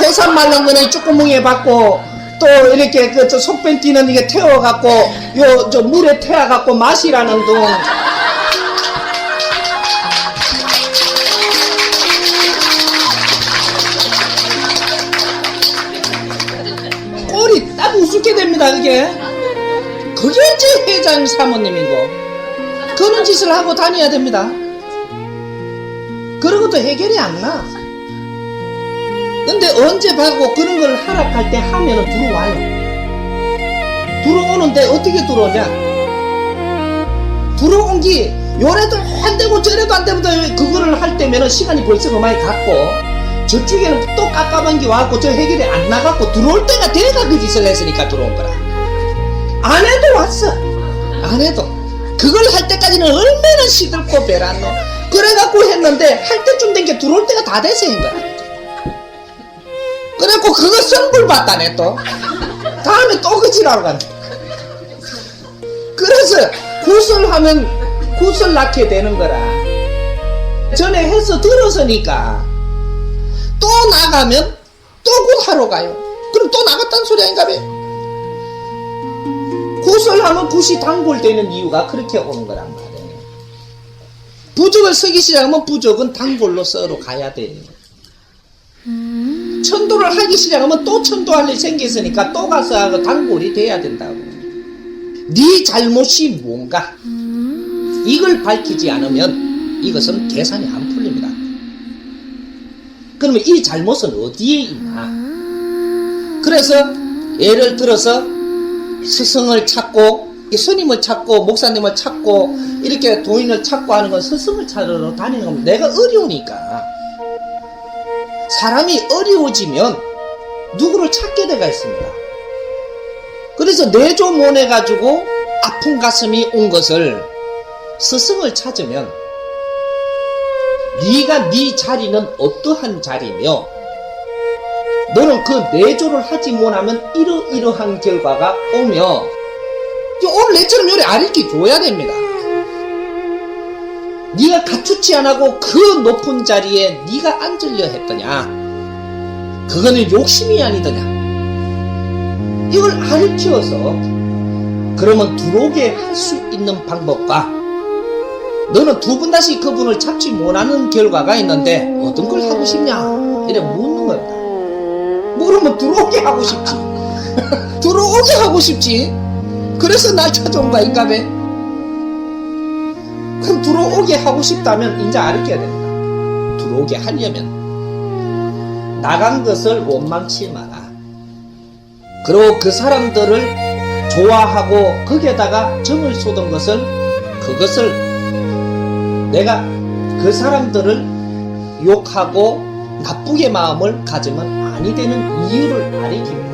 해산 말린 거는 쭈구멍에 받고 또 이렇게 저 속팬티는 이게 태워갖고 저 물에 태워갖고 마시라는 둥. 꼴이 딱 우습게 됩니다. 그게 제 회장 사모님이고 그런 짓을 하고 다녀야 됩니다. 그런 것도 해결이 안 나. 근데 언제 봐고 그런 걸 하락할 때 하면은 들어와요. 들어오는데 어떻게 들어오냐? 들어온 게 요래도 안 되고 저래도 안 되고 그거를 할 때면은 시간이 벌써 그만이 갔고 저쪽에는 또 깝깝한 게 와갖고 저 해결이 안 나갔고 들어올 때가 돼가 그 짓을 했으니까 들어온 거라. 안 해도 왔어. 안 해도. 그걸 할 때까지는 얼마나 시들고 배란노. 그래갖고 했는데 할 때쯤 된 게 들어올 때가 다 돼서 한 거야. 그래갖고 그거 선불 받다네 또. 다음에 또 그 지랄하러 간다. 그래서 굿을 하면 굿을 낳게 되는 거라. 전에 해서 들어서니까 또 나가면 또 굿 하러 가요. 그럼 또 나갔다는 소리 아닌가 봐. 굿을 하면 굿이 단골되는 이유가 그렇게 오는 거란 말이에요. 부적을 쓰기 시작하면 부적은 단골로 썰어 가야 돼. 천도를 하기 시작하면 또 천도할 일이 생겼으니까 또 가서 하고 단골이 돼야 된다고. 네 잘못이 뭔가 이걸 밝히지 않으면 이것은 계산이 안 풀립니다. 그러면 이 잘못은 어디에 있나? 그래서 예를 들어서 스승을 찾고 스님을 찾고 목사님을 찾고 이렇게 도인을 찾고 하는 건 스승을 찾으러 다니는 겁니다. 내가 어려우니까. 사람이 어려워지면 누구를 찾게 되가 있습니다. 그래서 내조몬해가지고 아픈 가슴이 온 것을 스승을 찾으면 네가 네 자리는 어떠한 자리며 너는 그 내조를 하지 못하면 이러이러한 결과가 오며 오늘 내처럼 요리 아랫기 줘야 됩니다. 네가 갖추지 않고 그 높은 자리에 네가 앉으려 했더냐? 그거는 욕심이 아니더냐? 이걸 가르쳐서 그러면 들어오게 할 수 있는 방법과 너는 두 번 다시 그분을 잡지 못하는 결과가 있는데 어떤 걸 하고 싶냐? 이래 묻는 겁니다. 뭐 그러면 들어오게 하고 싶지. 들어오게 하고 싶지. 그래서 날 찾아온 거 아닌가 봐. 그럼 들어오게 하고 싶다면 이제 알려야 됩니다. 들어오게 하려면 나간 것을 원망치 마라. 그리고 그 사람들을 좋아하고 거기에다가 정을 쏟은 것을 그것을 내가 그 사람들을 욕하고 나쁘게 마음을 가지면 아니 되는 이유를 가리킵니다.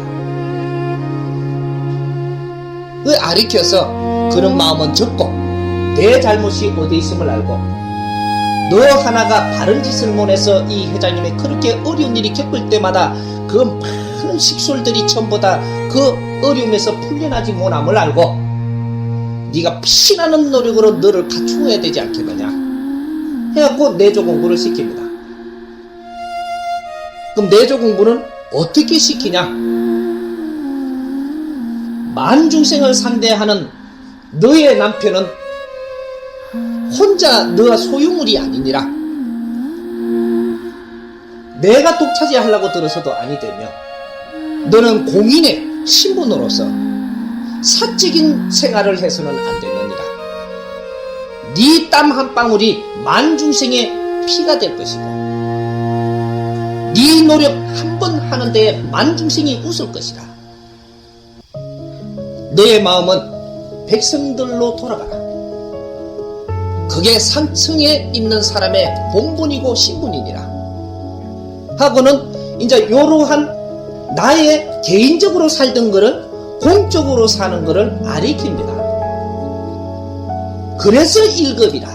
그 가리켜서 그런 마음은 접고 내 잘못이 어디 있음을 알고 너 하나가 바른 짓을 못해서 이 회장님이 그렇게 어려운 일이 겪을 때마다 그 많은 식솔들이 전부 다 그 어려움에서 풀려나지 못함을 알고 네가 피나는 노력으로 너를 갖추어야 되지 않겠느냐 해갖고 내조 공부를 시킵니다. 그럼 내조 공부는 어떻게 시키냐? 만중생을 상대하는 너의 남편은 혼자 너와 소유물이 아니니라. 내가 독차지하려고 들어서도 아니 되며 너는 공인의 신분으로서 사적인 생활을 해서는 안 되느니라. 네 땀 한 방울이 만중생의 피가 될 것이고 네 노력 한 번 하는 데에 만중생이 웃을 것이라. 너의 마음은 백성들로 돌아가라. 그게 산층에 있는 사람의 본분이고 신분이니라. 하고는 이제 이러한 나의 개인적으로 살던 거를 공적으로 사는 거를 가리킵니다. 그래서 1급이라.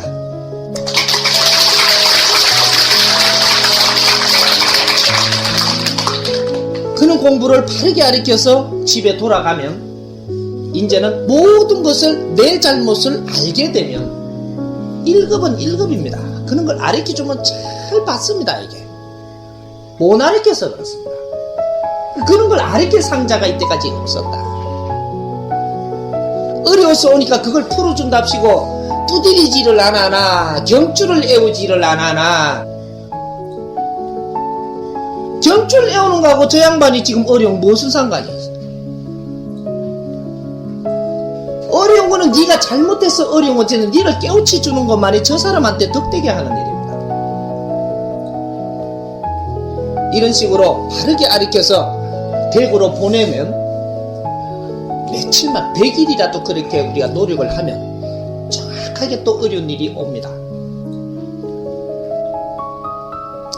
그는 공부를 바르게 가르쳐서 집에 돌아가면 이제는 모든 것을 내 잘못을 알게 되면 1급은 1급입니다. 그런 걸 가르쳐주면 잘 받습니다. 이게 못 가르쳐서 그렇습니다. 그런 걸 가르칠 상자가 이때까지 없었다. 어려워서 오니까 그걸 풀어준답시고 두드리지를 안 하나 경주를 애우지를 안 하나. 경주를 애우는 거하고 저 양반이 지금 어려운 무슨 상관이 있어? 어려운 거는 네가 잘못해서 어려운 거지는 네를 깨우쳐 주는 것만이 저 사람한테 덕되게 하는 일입니다. 이런 식으로 바르게 가르쳐서 대구로 보내면 며칠만 100일이라도 그렇게 우리가 노력을 하면 정확하게 또 어려운 일이 옵니다.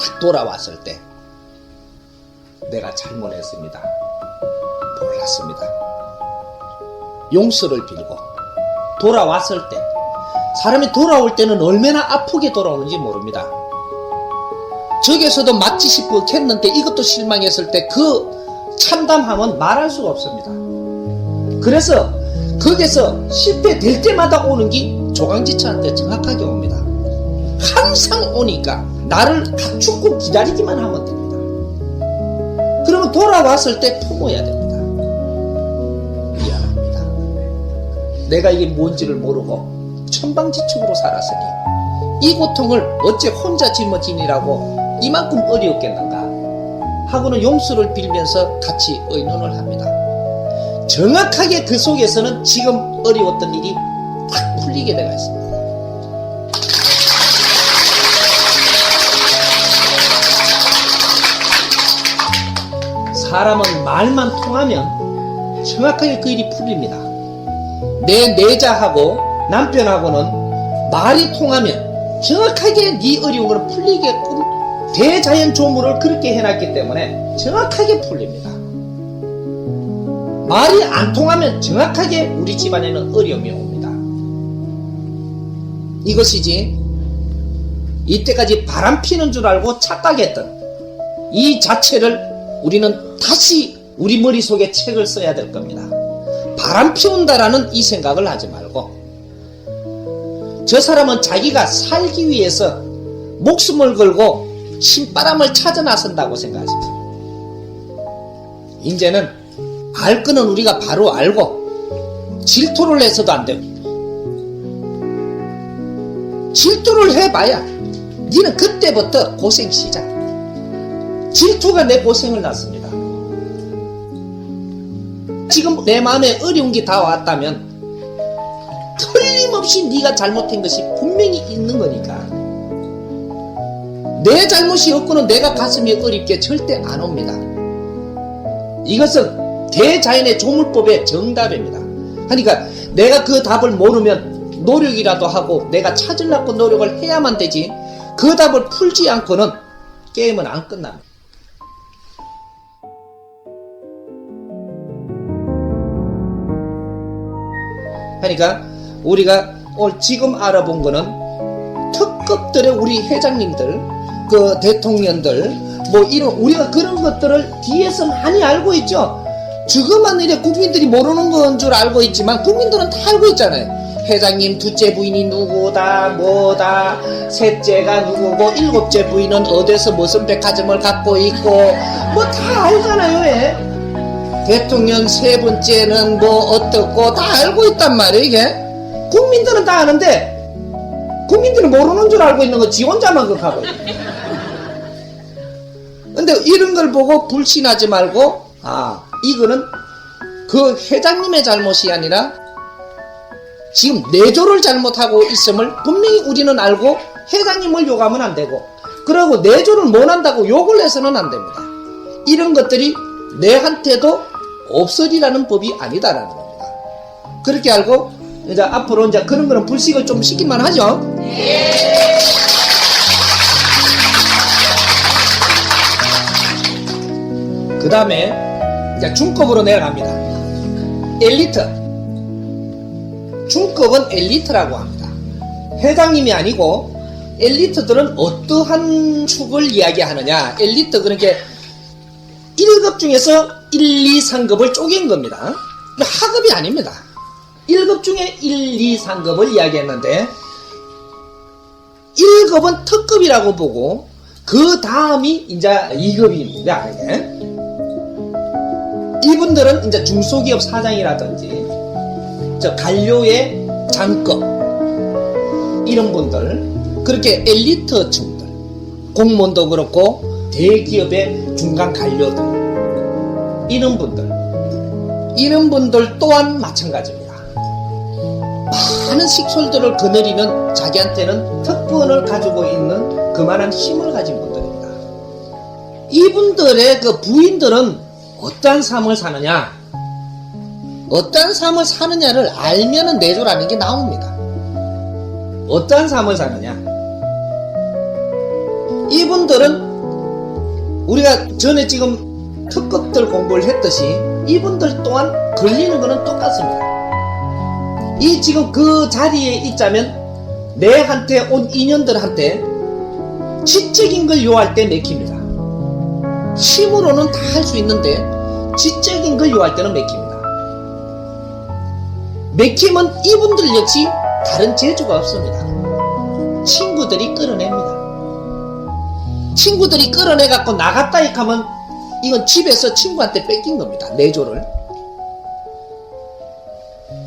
딱 돌아왔을 때 내가 잘못했습니다. 몰랐습니다. 용서를 빌고 돌아왔을 때 사람이 돌아올 때는 얼마나 아프게 돌아오는지 모릅니다. 저기서도 맞지 싶어 했는데 이것도 실망했을 때 그 참담함은 말할 수가 없습니다. 그래서 거기서 실패될 때마다 오는 게 조강지처한테 정확하게 옵니다. 항상 오니까 나를 갖추고 기다리기만 하면 됩니다. 그러면 돌아왔을 때 품어야 됩니다. 미안합니다. 내가 이게 뭔지를 모르고 천방지축으로 살았으니 이 고통을 어째 혼자 짊어지니라고 이만큼 어려웠겠는가 하고는 용서를 빌면서 같이 의논을 합니다. 정확하게 그 속에서는 지금 어려웠던 일이 딱 풀리게 되어 있습니다. 사람은 말만 통하면 정확하게 그 일이 풀립니다. 내 내자하고 남편하고는 말이 통하면 정확하게 네 어려운 걸 풀리게끔 대자연 조물을 그렇게 해놨기 때문에 정확하게 풀립니다. 말이 안 통하면 정확하게 우리 집안에는 어려움이 옵니다. 이것이지 이때까지 바람 피는 줄 알고 착각했던 이 자체를 우리는 다시 우리 머릿속에 책을 써야 될 겁니다. 바람 피운다라는 이 생각을 하지 말고 저 사람은 자기가 살기 위해서 목숨을 걸고 신바람을 찾아 나선다고 생각하십시오. 이제는 알 거는 우리가 바로 알고 질투를 해서도 안 되고 질투를 해봐야 니는 그때부터 고생 시작. 질투가 내 고생을 낳습니다. 지금 내 마음에 어려운 게 다 왔다면 틀림없이 네가 잘못한 것이 분명히 있는 거니까 내 잘못이 없고는 내가 가슴이 어렵게 절대 안 옵니다. 이것은 대자연의 조물법의 정답입니다. 그러니까 내가 그 답을 모르면 노력이라도 하고 내가 찾으려고 노력을 해야만 되지, 그 답을 풀지 않고는 게임은 안 끝납니다. 그러니까 우리가 오늘 지금 알아본 거는 특급들의 우리 회장님들, 그 대통령들, 뭐 이런 우리가 그런 것들을 뒤에서 많이 알고 있죠. 지금만 이래 국민들이 모르는 건 줄 알고 있지만 국민들은 다 알고 있잖아요. 회장님 둘째 부인이 누구다, 뭐다, 셋째가 누구고, 일곱째 부인은 어디서 무슨 백화점을 갖고 있고, 뭐 다 알잖아요. 왜? 대통령 세 번째는 뭐 어떻고 다 알고 있단 말이에요. 이게 국민들은 다 아는데 국민들은 모르는 줄 알고 있는 거 지 혼자만 그렇게 하고 있어요. 근데 이런 걸 보고 불신하지 말고, 이거는 그 회장님의 잘못이 아니라 지금 내조를 잘못하고 있음을 분명히 우리는 알고 회장님을 욕하면 안 되고, 그리고 내조를 못한다고 욕을 해서는 안 됩니다. 이런 것들이 내한테도 없으리라는 법이 아니다라는 겁니다. 그렇게 알고 이제 앞으로 이제 그런 거는 불식을 좀 시키만 하죠. 그 다음에 이제 중급으로 내려갑니다. 엘리트. 중급은 엘리트라고 합니다. 회장님이 아니고 엘리트들은 어떠한 축을 이야기하느냐. 엘리트, 그러니까 1급 중에서 1, 2, 3급을 쪼갠 겁니다. 하급이 아닙니다. 1급 중에 1, 2, 3급을 이야기했는데 1급은 특급이라고 보고 그 다음이 이제 2급입니다. 이분들은 이제 중소기업 사장이라든지 저 관료의 장급 이런 분들, 그렇게 엘리트층들, 공무원도 그렇고 대기업의 중간 관료들, 이런 분들 또한 마찬가지입니다. 많은 식솔들을 거느리는, 자기한테는 특권을 가지고 있는 그만한 힘을 가진 분들입니다. 이분들의 그 부인들은 어떠한 삶을 사느냐, 어떠한 삶을 사느냐를 알면은 내조라는 게 나옵니다. 어떠한 삶을 사느냐, 이분들은 우리가 전에 지금 특급들 공부를 했듯이 이분들 또한 걸리는 거는 똑같습니다. 이 지금 그 자리에 있자면 내한테 온 인연들한테 지적인 걸 요할 때 맥힙니다. 힘으로는 다 할 수 있는데 지적인 걸 요할 때는 맥힙니다. 맥힘은 이분들 역시 다른 재주가 없습니다. 친구들이 끌어냅니다. 친구들이 끌어내갖고 나갔다 하면 이건 집에서 친구한테 뺏긴 겁니다. 내조를.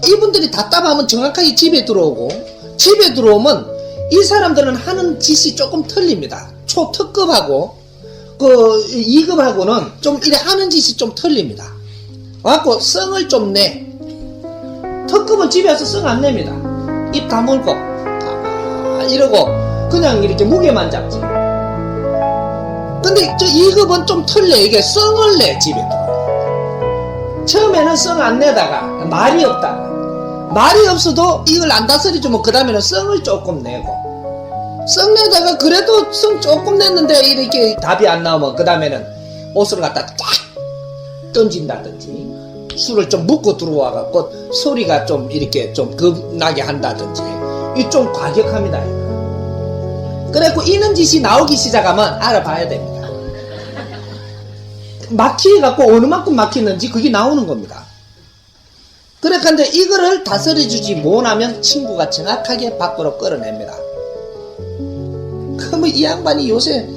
이분들이 답답하면 정확하게 집에 들어오고, 집에 들어오면 이 사람들은 하는 짓이 조금 틀립니다. 초특급하고 그 2급하고는 좀 이래 하는 짓이 좀 틀립니다. 와갖고 성을 좀 내. 특급은 집에 와서 성 안 냅니다. 입 다물고 이러고 그냥 이렇게 무게만 잡지. 근데 저 2급은 좀 틀려. 이게 성을 내. 집에 들어. 처음에는 성 안 내다가 말이 없다가, 말이 없어도 이걸 안 다스려주면 그 다음에는 성을 조금 내고, 성 내다가 그래도 성 조금 냈는데 이렇게 답이 안 나오면 그 다음에는 옷을 갖다 쫙 던진다든지, 술을 좀 묻고 들어와갖고 소리가 좀 이렇게 좀 겁나게 한다든지, 이 좀 과격합니다. 그래갖고 이런 짓이 나오기 시작하면 알아봐야 됩니다. 막히갖고 어느 만큼 막히는지 그게 나오는 겁니다. 그러니까 이거를 다스려주지 못하면 친구가 정확하게 밖으로 끌어냅니다. 그러면 이 양반이 요새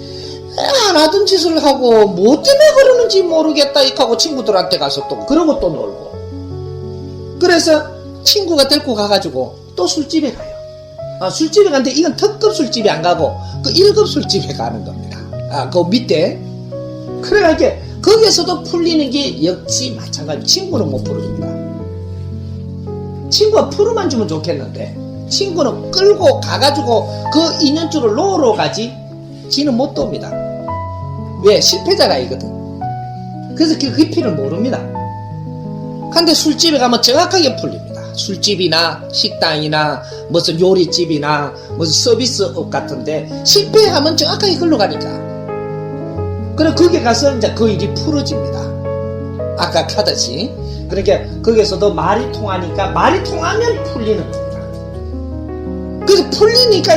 안 하던 짓을 하고 뭐 때문에 그러는지 모르겠다 하고 친구들한테 가서 또 그러고 또 놀고, 그래서 친구가 데리고 가가지고 또 술집에 가요. 술집에 가는데 이건 특급 술집이 안 가고 그 1급 술집에 가는 겁니다. 그 밑에. 그래가지고 거기에서도 풀리는 게 역시 마찬가지. 친구는 못 풀어줍니다. 친구가 풀어만 주면 좋겠는데 친구는 끌고 가가지고 그 인연줄을 놓으러 가지 지는 못 돕니다. 왜? 실패자가 이거든. 그래서 그 깊이를 모릅니다. 근데 술집에 가면 정확하게 풀립니다. 술집이나 식당이나 무슨 요리집이나 무슨 서비스업 같은데 실패하면 정확하게 글로 가니까. 그래 거기 가서 이제 그 일이 풀어집니다. 아까 하듯이. 그러니까 거기서도 말이 통하니까 말이 통하면 풀리는 겁니다. 그래서 풀리니까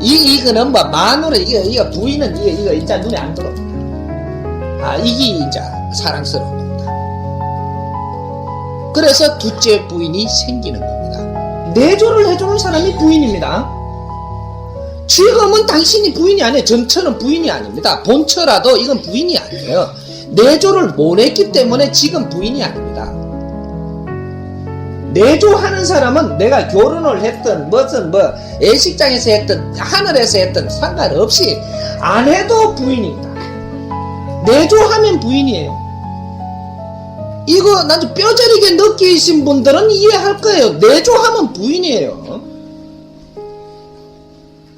이거는 뭐 마누라 이거 부인은 이거 이제 눈에 안 들어옵니다. 아 이게 이제 사랑스러운 겁니다. 그래서 둘째 부인이 생기는 겁니다. 내조를 해주는 사람이 부인입니다. 지금은 당신이 부인이 아니에요. 전처는 부인이 아닙니다. 본처라도 이건 부인이 아니에요. 내조를 못 했기 때문에 지금 부인이 아닙니다. 내조하는 사람은 내가 결혼을 했든 무슨 뭐 애식장에서 했든 하늘에서 했든 상관없이 안 해도 부인입니다. 내조하면 부인이에요. 이거 나도 뼈저리게 느끼신 분들은 이해할 거예요. 내조하면 부인이에요.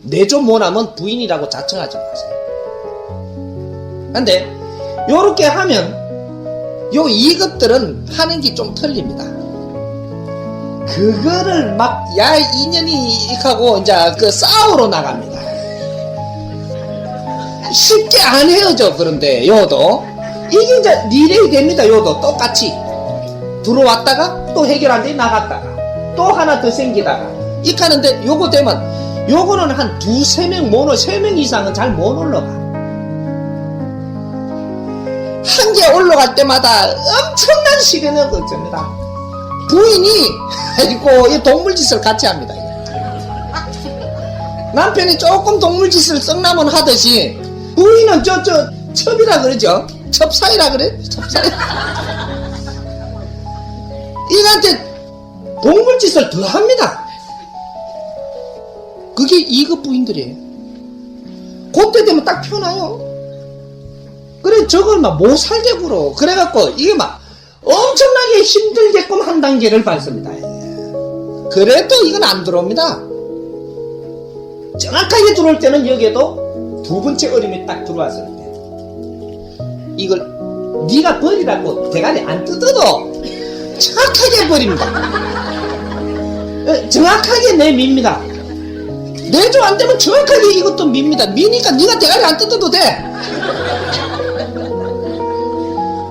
내조 못하면 부인이라고 자청하지 마세요. 근데 요렇게 하면 요 이것들은 하는 게 좀 틀립니다. 그거를 막 야 인연이 하고 이제 그 싸우러 나갑니다. 쉽게 안 헤어져. 그런데 요도 이게 이제 리레이 됩니다. 요도 똑같이 들어왔다가 또 해결 안 돼 나갔다가 또 하나 더 생기다가 이렇게 하는데 요거 되면 요거는 한 2-3명 모노 3명 이상은 잘 못 올라가. 한 개 올라갈 때마다 엄청난 시련을 거칩니다. 부인이 아이고 이 동물짓을 같이 합니다. 남편이 조금 동물짓을 썩나면 하듯이 부인은 저 첩이라 그러죠. 첩사이라 그래. 첩사이. 이한테 동물짓을 더 합니다. 그게 이급 부인들이에요. 그때 되면 딱 펴나요. 그래 저걸 막 못 살게 굴어. 그래갖고 이게 막 엄청나게 힘들게끔 한 단계를 밟습니다. 그래도 이건 안 들어옵니다. 정확하게 들어올 때는 여기에도 두 번째 어림이 딱 들어왔을 때 이걸 네가 버리라고 대가리 안 뜯어도 정확하게 버립니다. 정확하게 내밉니다. 내조 안 되면 정확하게 이것도 밉니다. 미니까 네가 대가리 안 뜯어도 돼.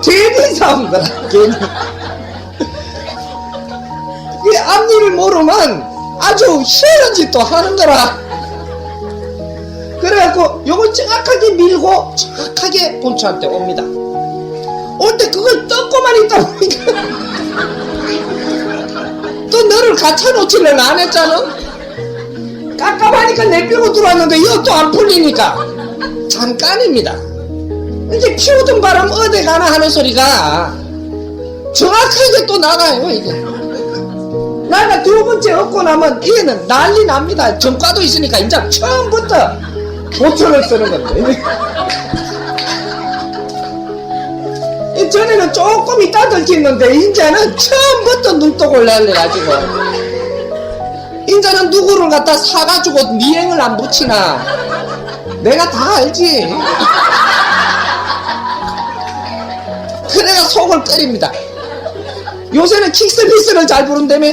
괜히 싸운 거라. 괜히. 이 앞니를 모르면 아주 희한한 짓도 하는 거라. 그래갖고 요걸 정확하게 밀고 정확하게 본처한테 옵니다. 올 때 그걸 뜯고만 있다 보니까 또 너를 갖춰놓지는 안 했잖아. 깝깝하니까 내빼고 들어왔는데 이거 또 안 풀리니까 잠깐입니다. 이제 피우던 바람 어디 가나 하는 소리가 정확하게 또 나가요. 이게 나가 두 번째 얻고 나면 이게는 난리 납니다. 전과도 있으니까 이제 처음부터 보초를 쓰는 건데 전에는 조금 있다 들켰는데 이제는 처음부터 눈독을 날려가지고 이제는 누구를 갖다 사가지고 미행을 안 붙이나 내가 다 알지. 그래가 속을 끓입니다. 요새는 킥스피스를 잘 부른다며.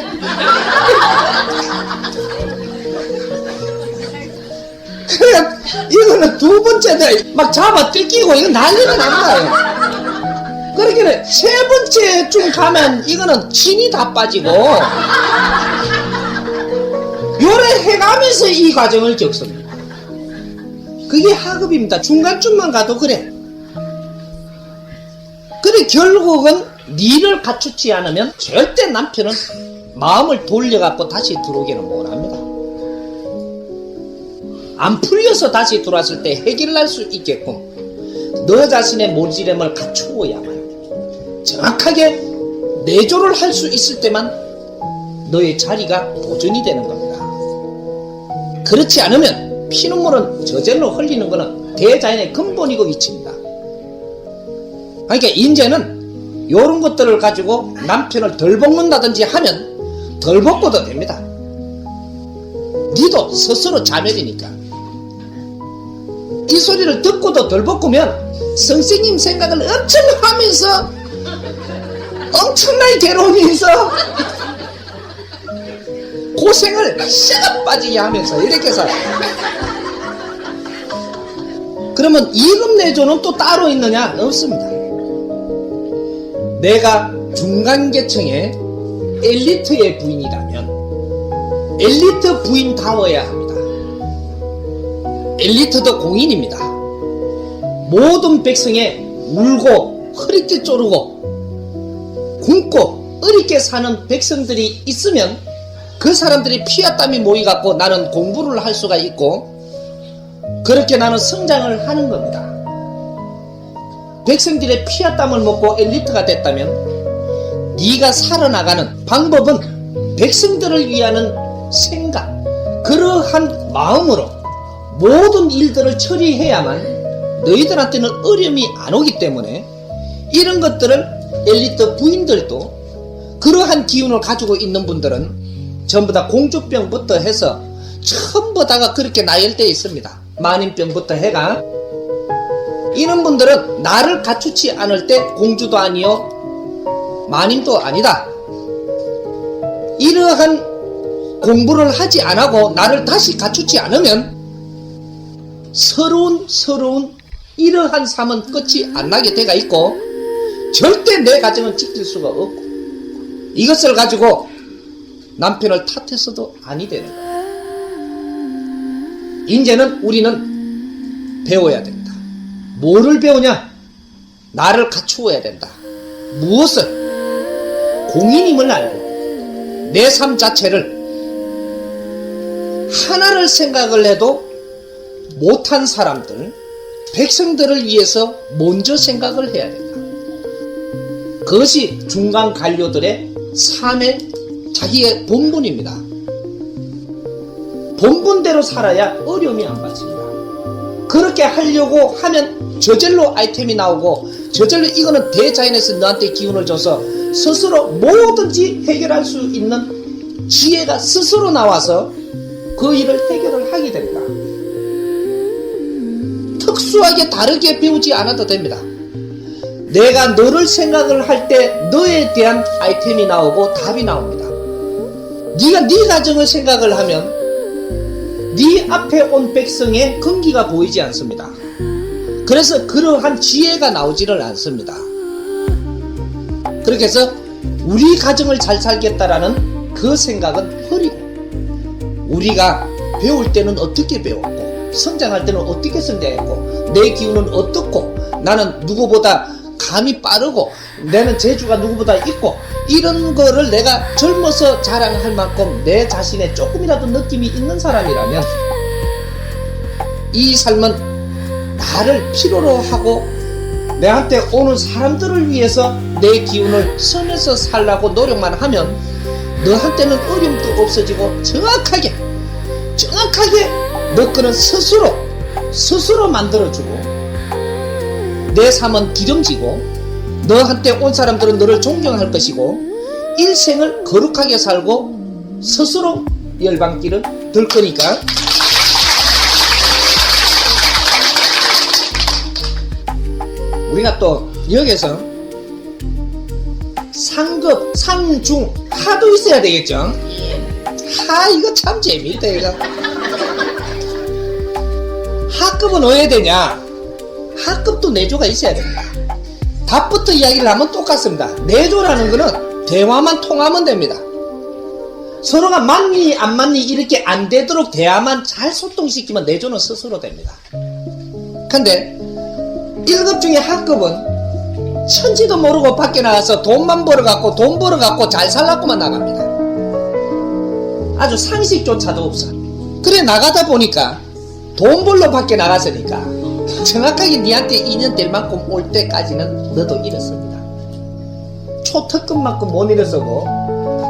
그래 이거는 두 번째들 막 잡아 뜯기고 이거 난리가 납니다. 그렇게 세 번째쯤 가면 이거는 진이 다 빠지고 요래 해가면서 이 과정을 겪습니다. 그게 하급입니다. 중간쯤만 가도 그래. 그래 결국은 니를 갖추지 않으면 절대 남편은 마음을 돌려갖고 다시 들어오기는 못합니다. 안 풀려서 다시 들어왔을 때 해결할 수 있게끔 너 자신의 모질함을 갖추어야만 정확하게 내조를 할 수 있을 때만 너의 자리가 보존이 되는 겁니다. 그렇지 않으면 피눈물은 저절로 흘리는 것은 대자연의 근본이고 이치입니다. 그러니까 이제는 이런 것들을 가지고 남편을 덜 볶는다든지 하면 덜 벗고도 됩니다. 니도 스스로 자멸이니까. 이 소리를 듣고도 덜 벗고면 선생님 생각을 엄청 하면서 엄청나게 괴로우면서 고생을 싹 빠지게 하면서 이렇게 살아요. 그러면 2급 내조는 또 따로 있느냐? 없습니다. 내가 중간계층의 엘리트의 부인이라면 엘리트 부인다워야 합니다. 엘리트도 공인입니다. 모든 백성에 울고 허리띠 쪼르고 굶고 어렵게 사는 백성들이 있으면 그 사람들이 피와 땀이 모여갖고 나는 공부를 할 수가 있고 그렇게 나는 성장을 하는 겁니다. 백성들의 피와 땀을 먹고 엘리트가 됐다면 네가 살아나가는 방법은 백성들을 위하는 생각, 그러한 마음으로 모든 일들을 처리해야만 너희들한테는 어려움이 안 오기 때문에 이런 것들을 엘리트 부인들도 그러한 기운을 가지고 있는 분들은 전부 다 공주병부터 해서 전부 다가 그렇게 나열되어 있습니다. 만인병부터 해가 이런 분들은 나를 갖추지 않을 때 공주도 아니요 만인도 아니다. 이러한 공부를 하지 않고 나를 다시 갖추지 않으면 서러운 이러한 삶은 끝이 안 나게 돼가 있고 절대 내 가정은 지킬 수가 없고 이것을 가지고 남편을 탓해서도 아니 되는 거예요. 이제는 우리는 배워야 됩니다. 뭐를 배우냐? 나를 갖추어야 된다. 무엇을? 공인임을 알고 내 삶 자체를 하나를 생각을 해도 못한 사람들, 백성들을 위해서 먼저 생각을 해야 된다. 그것이 중간 관료들의 삶의 자기의 본분입니다. 본분대로 살아야 어려움이 안 받습니다. 그렇게 하려고 하면 저절로 아이템이 나오고 저절로 이거는 대자연에서 너한테 기운을 줘서 스스로 뭐든지 해결할 수 있는 지혜가 스스로 나와서 그 일을 해결을 하게 됩니다. 특수하게 다르게 배우지 않아도 됩니다. 내가 너를 생각을 할 때 너에 대한 아이템이 나오고 답이 나옵니다. 네가 네 가정을 생각을 하면 네 앞에 온 백성의 근기가 보이지 않습니다. 그래서 그러한 지혜가 나오지를 않습니다. 그렇게 해서 우리 가정을 잘 살겠다라는 그 생각은 버리고 우리가 배울 때는 어떻게 배웠고 성장할 때는 어떻게 성장했고 내 기운은 어떻고 나는 누구보다 감이 빠르고 나는 재주가 누구보다 있고 이런 거를 내가 젊어서 자랑할 만큼 내 자신에 조금이라도 느낌이 있는 사람이라면 이 삶은 나를 필요로 하고 내한테 오는 사람들을 위해서 내 기운을 써내서 살라고 노력만 하면 너한테는 어려움도 없어지고 정확하게 너 거는 스스로 만들어주고 내 삶은 기름지고 너한테 온 사람들은 너를 존경할 것이고 일생을 거룩하게 살고 스스로 열방길을 들 거니까 우리가 또 여기서 상급, 상중, 하도 있어야 되겠죠? 이거 참 재미있다 이거. 하급은 어디에 되냐? 하급도 내조가 있어야 된다. 답부터 이야기를 하면 똑같습니다. 내조라는 거는 대화만 통하면 됩니다. 서로가 맞니 안 맞니 이렇게 안 되도록 대화만 잘 소통시키면 내조는 스스로 됩니다. 근데 1급 중에 하급은 천지도 모르고 밖에 나가서 돈만 벌어갖고 돈 벌어갖고 잘 살라고만 나갑니다. 아주 상식조차도 없어. 그래 나가다 보니까 돈 벌러 밖에 나갔으니까 정확하게 니한테 인연 될 만큼 올 때까지는 너도 잃었습니다. 초특급만큼 못 잃었고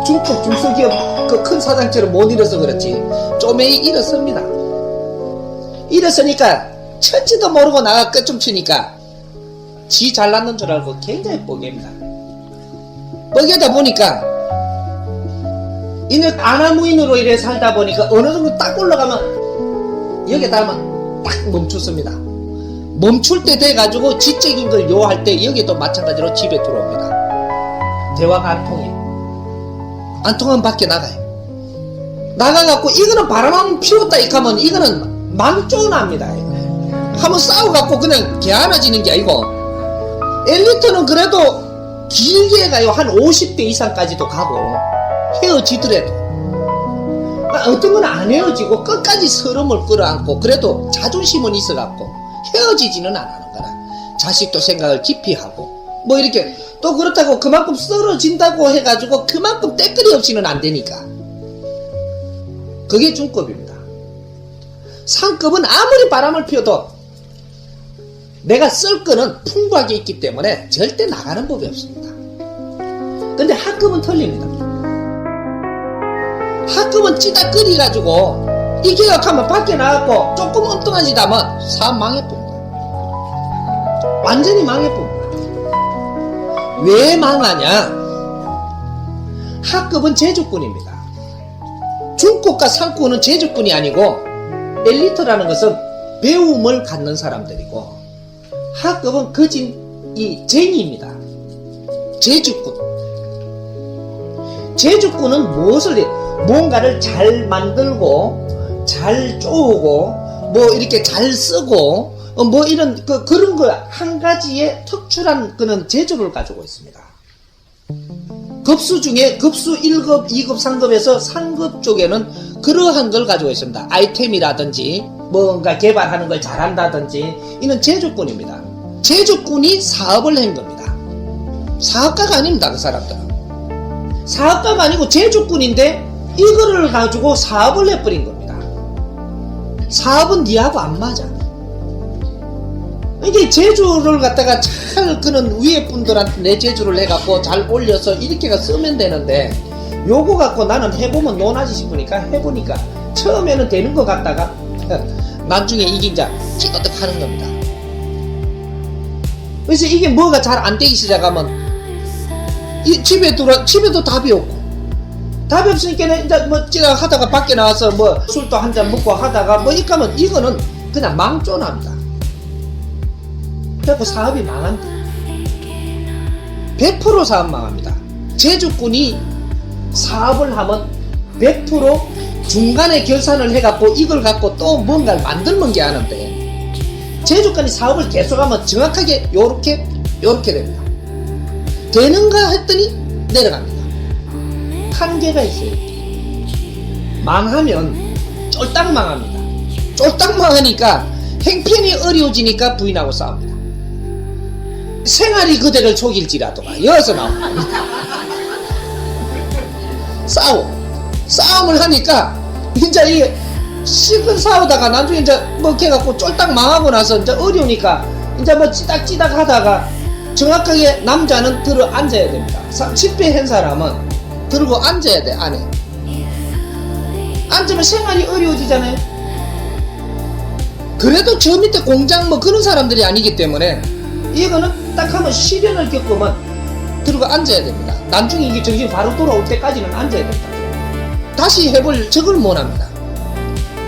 중급 중소기업 그 큰 사장처럼 못 잃어서 그렇지 쪼매이 잃었습니다. 잃었으니까 천지도 모르고 나가 끝좀 치니까 지 잘났는 줄 알고 굉장히 뻐개입니다. 뻐개다 보니까 이제 아나무인으로 이래 살다 보니까 어느 정도 딱 올라가면 여기에 닿으면 딱 멈췄습니다. 멈출 때 돼가지고 지적인 걸 요할 때 여기도 마찬가지로 집에 들어옵니다. 대화가 안 통해요. 안 통하면 밖에 나가요. 나가갖고 이거는 바람 한번 피웠다 이하면 이거는 망조납니다. 한번 싸워갖고 그냥 개안아지는 게 아니고 엘리트는 그래도 길게 가요. 한 50대 이상까지도 가고 헤어지더라도 어떤 건 안 헤어지고 끝까지 서름을 끌어안고 그래도 자존심은 있어갖고 헤어지지는 안 하는 거라. 자식도 생각을 깊이 하고 뭐 이렇게 또 그렇다고 그만큼 썰어진다고 해가지고 그만큼 때끌이 없이는 안 되니까 그게 중급입니다. 상급은 아무리 바람을 피워도 내가 쓸 거는 풍부하게 있기 때문에 절대 나가는 법이 없습니다. 근데 하급은 틀립니다. 하급은 찌다끓이가지고 이 계약하면 밖에 나가고 조금 엉뚱하지다면 사업 망해봅니다. 완전히 망해봅니다. 왜 망하냐? 하급은 제주꾼입니다. 중급과 상급은 제주꾼이 아니고 엘리트라는 것은 배움을 갖는 사람들이고 하급은 거진 이 쟁이입니다. 제주꾼. 제주꾼은 무엇을 뭔가를 잘 만들고 잘 쪼고 뭐 이렇게 잘 쓰고 뭐 이런 그런 거 한 가지의 특출한 그런 재주를 가지고 있습니다. 급수 중에 급수 1급, 2급, 3급에서 상급 쪽에는 그러한 걸 가지고 있습니다. 아이템이라든지 뭔가 개발하는 걸 잘한다든지 이는 제주꾼입니다. 제주꾼이 사업을 한 겁니다. 사업가가 아닙니다. 그 사람들은 사업가가 아니고 제주꾼인데 이거를 가지고 사업을 해버린 겁니다. 사업은 니하고 안 맞아. 이게 제주를 갖다가 잘 그런 위에 분들한테 내 제주를 해갖고 잘 올려서 이렇게가 쓰면 되는데 요거 갖고 나는 해보면 논하지 싶으니까 해보니까 처음에는 되는 것 같다가 나중에 이게 이제 찌그덕 하는 겁니다. 그래서 이게 뭐가 잘 안 되기 시작하면 이 집에도 답이 없고 답이 없으니까 이제 뭐 찌락 하다가 밖에 나와서 뭐 술도 한 잔 먹고 하다가 뭐 이렇게 하면 이거는 그냥 망조납니다. 그래서 사업이 망한다. 100% 사업 망합니다. 제주꾼이 사업을 하면 100% 중간에 결산을 해갖고 이걸 갖고 또 뭔가를 만들면 게 하는데 제주꾼이 사업을 계속하면 정확하게 요렇게 됩니다. 되는가 했더니 내려갑니다. 한계가 있어요. 망하면 쫄딱 망합니다. 쫄딱 망하니까 행편이 어려워지니까 부인하고 싸웁니다. 생활이 그대를 속일지라도가 여기서 나옵니다. 싸움을 하니까 이제 이게 실컷 싸우다가 나중에 이제 뭐 걔갖고 쫄딱 망하고 나서 이제 어려우니까 이제 뭐 찌닥찌닥 하다가 정확하게 남자는 들어 앉아야 됩니다. 실패한 사람은 들고 앉아야 돼. 안에 앉으면 생활이 어려워지잖아요. 그래도 저 밑에 공장 뭐 그런 사람들이 아니기 때문에 이거는 딱 하면 시련을 겪으면 들고 앉아야 됩니다. 나중에 이게 정신 바로 돌아올 때까지는 앉아야 됩니다. 다시 해볼 적을 못합니다.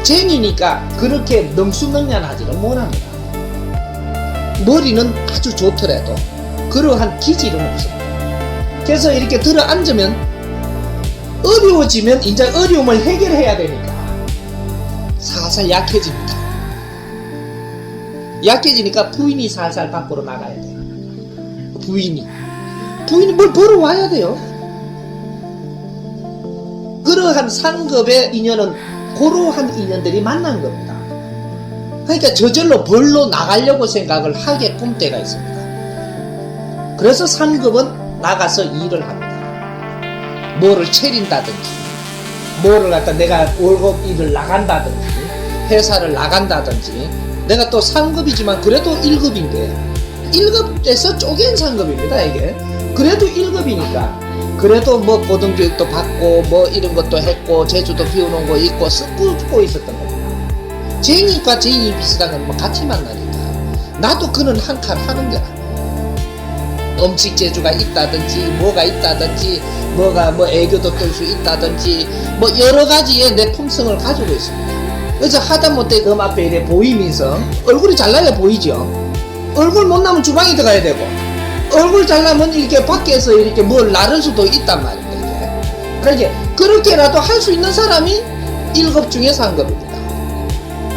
쟁이니까 그렇게 능수능란하지는 못합니다. 머리는 아주 좋더라도 그러한 기질은 없습니다. 그래서 이렇게 들어 앉으면 어려워지면 이제 어려움을 해결해야 되니까 살살 약해집니다. 약해지니까 부인이 살살 밖으로 나가야 돼요. 부인이 뭘 벌어와야 돼요. 그러한 상급의 인연은 그러한 인연들이 만난 겁니다. 그러니까 저절로 벌로 나가려고 생각을 하게끔 때가 있습니다. 그래서 상급은 나가서 일을 합니다. 뭐를 차린다든지 뭐를 갖다 내가 월급 일을 나간다든지 회사를 나간다든지 내가 또 상급이지만 그래도 1급인데 1급에서 쪼갠 상급입니다. 이게 그래도 1급이니까 그래도 뭐 고등교육도 받고 뭐 이런 것도 했고 제주도 비워놓은 거 있고 쓱고 있었던 겁니다. 쟁이과 쟁이 비슷한 건 뭐 같이 만나니까 나도 그는 한 칸 하는 거라 음식 재주가 있다든지 뭐가 있다든지 뭐가 뭐 애교도 떨 수 있다든지 뭐 여러 가지의 내 품성을 가지고 있습니다. 그래서 하다못해 금 앞에 이래 보이면서 얼굴이 잘나야 보이죠. 얼굴 못나면 주방에 들어가야 되고 얼굴 잘나면 이렇게 밖에서 이렇게 뭘 나를 수도 있단 말입니다. 이게. 그러니까 그렇게라도 할 수 있는 사람이 1급 중에서 한 급입니다.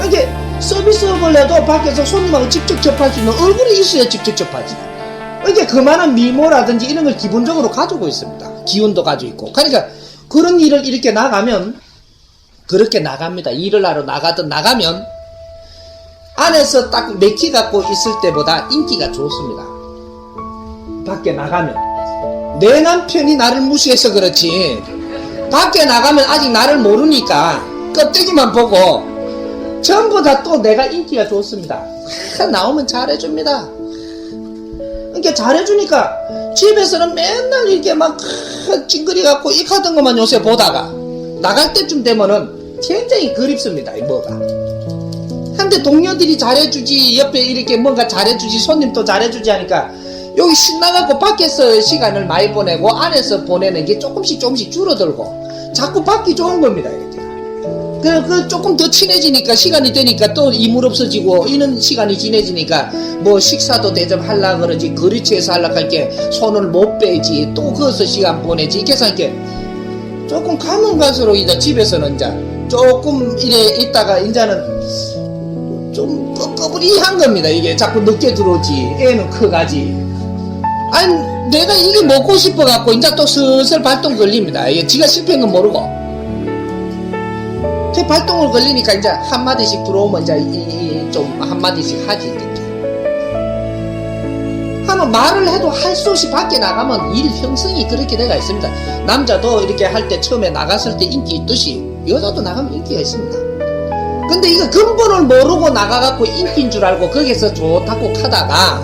이게 서비스업을 해도 밖에서 손님하고 직접 접할 수 있는 얼굴이 있어야 직접 접하지. 이게 그만한 미모라든지 이런 걸 기본적으로 가지고 있습니다. 기운도 가지고 있고. 그러니까 그런 일을 이렇게 나가면 그렇게 나갑니다. 일을 하러 나가면 안에서 딱 맥히 갖고 있을 때보다 인기가 좋습니다. 밖에 나가면 내 남편이 나를 무시해서 그렇지 밖에 나가면 아직 나를 모르니까 껍데기만 보고 전부 다 또 내가 인기가 좋습니다. 나오면 잘해줍니다. 이렇게 잘해주니까 집에서는 맨날 이렇게 막 찡그리 갖고 익하던 것만 요새 보다가 나갈 때쯤 되면은 굉장히 그립습니다. 이 뭐가 한데 동료들이 잘해주지 옆에 이렇게 뭔가 잘해주지 손님도 잘해주지 하니까 여기 신나갖고 밖에서 시간을 많이 보내고 안에서 보내는 게 조금씩 줄어들고 자꾸 밖이 좋은 겁니다. 이렇게 그 조금 더 친해지니까 시간이 되니까 또 이물 없어지고 이런 시간이 지내지니까 뭐 식사도 대접하려고 그러지 거리처에서 하려고 할 게 손을 못 빼지 또 거기서 시간 보내지 이렇게 해서 이렇게 조금 가면 갈수록 이제 집에서는 이제 조금 이래 있다가 이제는 좀 꺼부리한 겁니다. 이게 자꾸 늦게 들어오지 애는 커가지 아니 내가 이게 먹고 싶어 갖고 이제 또 슬슬 발동 걸립니다. 이게 지가 실패한 건 모르고 발동을 걸리니까 이제 한마디씩 들어오면 이제 좀 한마디씩 하지 이렇게 하면 말을 해도 할 수 없이 밖에 나가면 일 형성이 그렇게 돼가 있습니다. 남자도 이렇게 할 때 처음에 나갔을 때 인기 있듯이 여자도 나가면 인기가 있습니다. 근데 이거 근본을 모르고 나가갖고 인기인 줄 알고 거기서 좋다고 하다가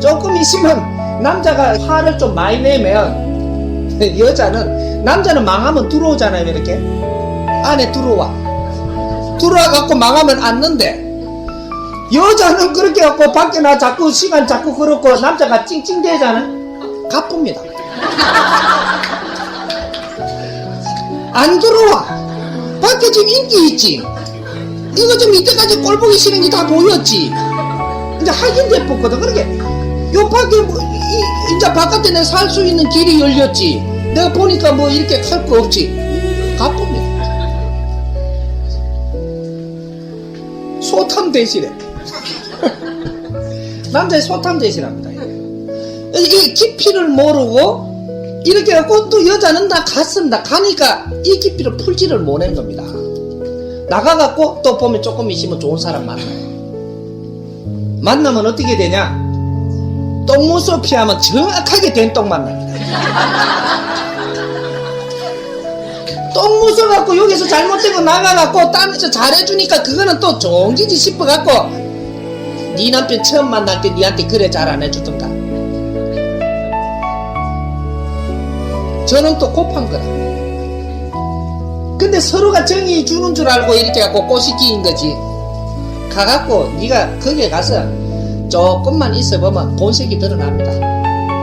조금 있으면 남자가 화를 좀 많이 내면 남자는 망하면 들어오잖아요. 이렇게 안에 들어와갖고 망하면 앉는데 여자는 그렇게 갖고 밖에 나 자꾸 시간 자꾸 그렇고 남자가 찡찡대잖아. 가쁩니다. 안 들어와. 밖에 지금 인기 있지. 이거 좀 이때까지 꼴 보기 싫은 게 다 보였지. 이제 하긴 됐거든. 그러게 요 밖에 이제 바깥에 내 살 수 있는 길이 열렸지. 내가 보니까 뭐 이렇게 할 거 없지. 가쁩니다. 소탐 대실해. 남자의 소탐 대실합니다. 이 깊이를 모르고 이렇게 하고 또 여자는 다 갔습니다. 가니까 이 깊이를 풀지를 못한 겁니다. 나가갖고 또 보면 조금 있으면 좋은 사람 만나면 어떻게 되냐? 똥무소 피하면 정확하게 된 똥 만납니다. 똥 묻어갖고 여기서 잘못된 거 나가갖고 딴 데서 잘해주니까 그거는 또 좋은 기지 싶어갖고 네 남편 처음 만날 때 니한테 그래 잘 안 해주던가. 저는 또 곱한 거라. 근데 서로가 정이 주는 줄 알고 이렇게 갖고 꼬시 끼인 거지. 가갖고 네가 거기에 가서 조금만 있어보면 본색이 드러납니다.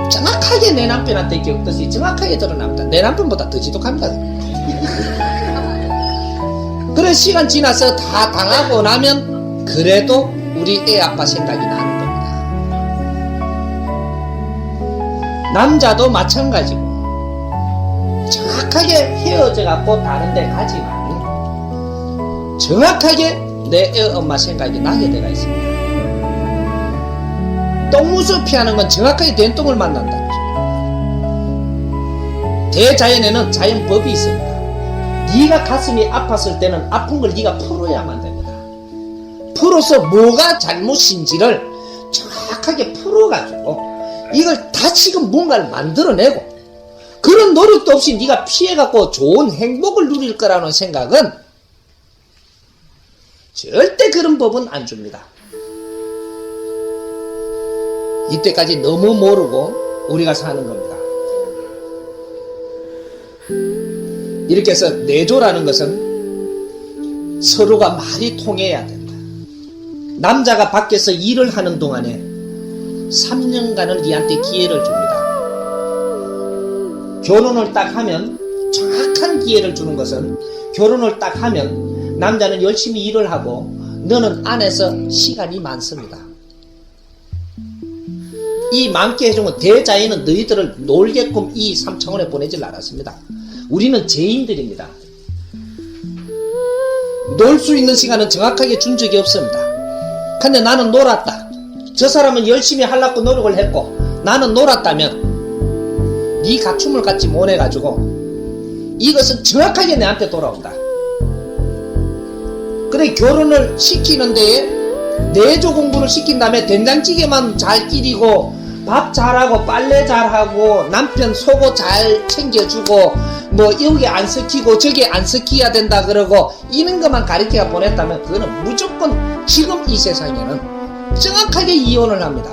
정확하게 내 남편한테 겪듯이 정확하게 드러납니다. 내 남편보다 더 지독합니다. 그래 시간 지나서 다 당하고 나면 그래도 우리 애 아빠 생각이 나는 겁니다. 남자도 마찬가지고 정확하게 헤어져 갖고 다른 데 가지만 정확하게 내 애 엄마 생각이 나게 되어 있습니다. 똥무소 피하는 건 정확하게 된 똥을 만난다. 대자연에는 자연법이 있습니다. 네가 가슴이 아팠을 때는 아픈 걸 네가 풀어야만 됩니다. 풀어서 뭐가 잘못인지를 정확하게 풀어가지고 이걸 다시금 뭔가를 만들어내고 그런 노력도 없이 네가 피해갖고 좋은 행복을 누릴 거라는 생각은 절대 그런 법은 안 줍니다. 이때까지 너무 모르고 우리가 사는 겁니다. 이렇게 해서 내조라는 것은 서로가 말이 통해야 된다. 남자가 밖에서 일을 하는 동안에 3년간을 니한테 기회를 줍니다. 결혼을 딱 하면, 정확한 기회를 주는 것은 결혼을 딱 하면 남자는 열심히 일을 하고 너는 안에서 시간이 많습니다. 이 많게 해준 건 대자연은 너희들을 놀게끔 이 3차원에 보내질 않았습니다. 우리는 죄인들입니다. 놀 수 있는 시간은 정확하게 준 적이 없습니다. 근데 나는 놀았다. 저 사람은 열심히 하려고 노력을 했고 나는 놀았다면 네 갖춤을 갖지 못해가지고 이것은 정확하게 내한테 돌아온다. 그래, 결혼을 시키는 데에 내조 공부를 시킨 다음에 된장찌개만 잘 끓이고 밥 잘하고 빨래 잘하고 남편 속옷 잘 챙겨주고 뭐 여기 안 섞이고 저기 안 섞여야 된다 그러고 이런 것만 가르쳐 보냈다면 그거는 무조건 지금 이 세상에는 정확하게 이혼을 합니다.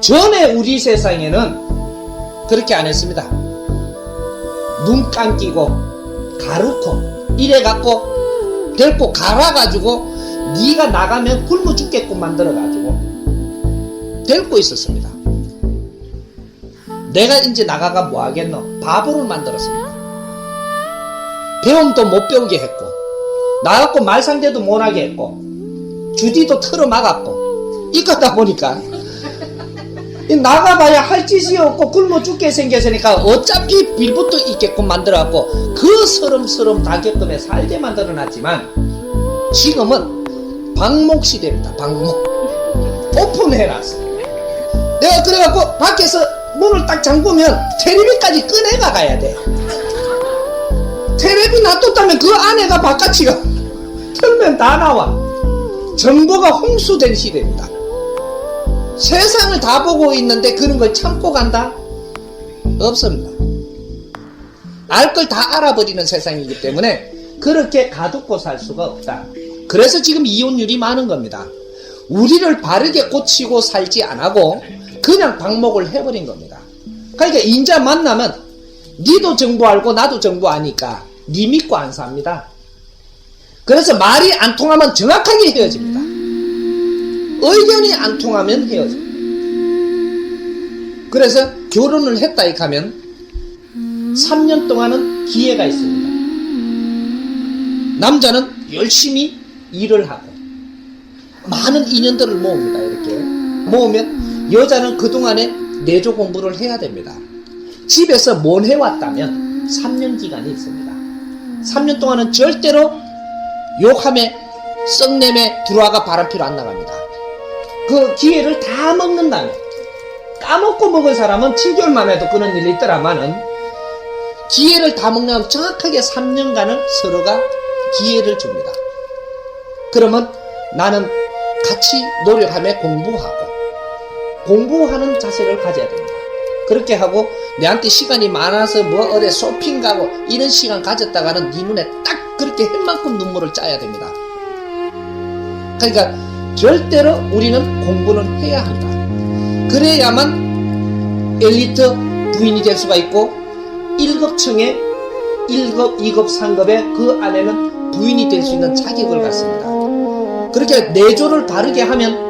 전에 우리 세상에는 그렇게 안 했습니다. 눈 감기고 가르고 이래갖고 데리고 갈아가지고 네가 나가면 굶어 죽게끔 만들어가지고 데리고 있었습니다. 내가 이제 나가가 뭐 하겠노? 바보를 만들었습니다. 배움도 못 배우게 했고 나갖고 말상대도 못하게 했고 주디도 틀어 막았고 이거다 보니까 나가봐야 할 짓이 없고 굶어 죽게 생겼으니까 어차피 빌부터 있게끔 만들어갖고 그 서름서름 다 겪으며 살게 만들어놨지만 지금은 방목 시대입니다. 방목 오픈해놨어. 내가 그래갖고 밖에서 문을 딱 잠그면 테레비까지 꺼내가 가야 돼. 테레비 놔뒀다면 그 안에가 바깥이가 틀면 다 나와. 정보가 홍수된 시대입니다. 세상을 다 보고 있는데 그런 걸 참고 간다? 없습니다. 알 걸 다 알아버리는 세상이기 때문에 그렇게 가두고 살 수가 없다. 그래서 지금 이혼율이 많은 겁니다. 우리를 바르게 고치고 살지 않고 그냥 방목을 해버린 겁니다. 그러니까 인자 만나면 니도 정보 알고 나도 정보 아니까 니 믿고 안 삽니다. 그래서 말이 안 통하면 정확하게 헤어집니다. 의견이 안 통하면 헤어집니다. 그래서 결혼을 했다 하면 3년 동안은 기회가 있습니다. 남자는 열심히 일을 하고 많은 인연들을 모읍니다. 이렇게 모으면 여자는 그동안에 내조 공부를 해야 됩니다. 집에서 뭘 해왔다면 3년 기간이 있습니다. 3년 동안은 절대로 욕함에 썩냄에 들어와가 바람피로 안 나갑니다. 그 기회를 다 먹는다면 까먹고 먹은 사람은 7개월 만에도 그런 일이 있더라마는 기회를 다 먹냐면 정확하게 3년간을 서로가 기회를 줍니다. 그러면 나는 같이 노력하며 공부하는 자세를 가져야 됩니다. 그렇게 하고 내한테 시간이 많아서 뭐 어디 쇼핑 가고 이런 시간 가졌다가는 네 눈에 딱 그렇게 햇만큼 눈물을 짜야 됩니다. 그러니까 절대로 우리는 공부는 해야 한다. 그래야만 엘리트 부인이 될 수가 있고 1급층에 1급, 2급, 3급에 그 안에는 부인이 될 수 있는 자격을 갖습니다. 그렇게 내조를 바르게 하면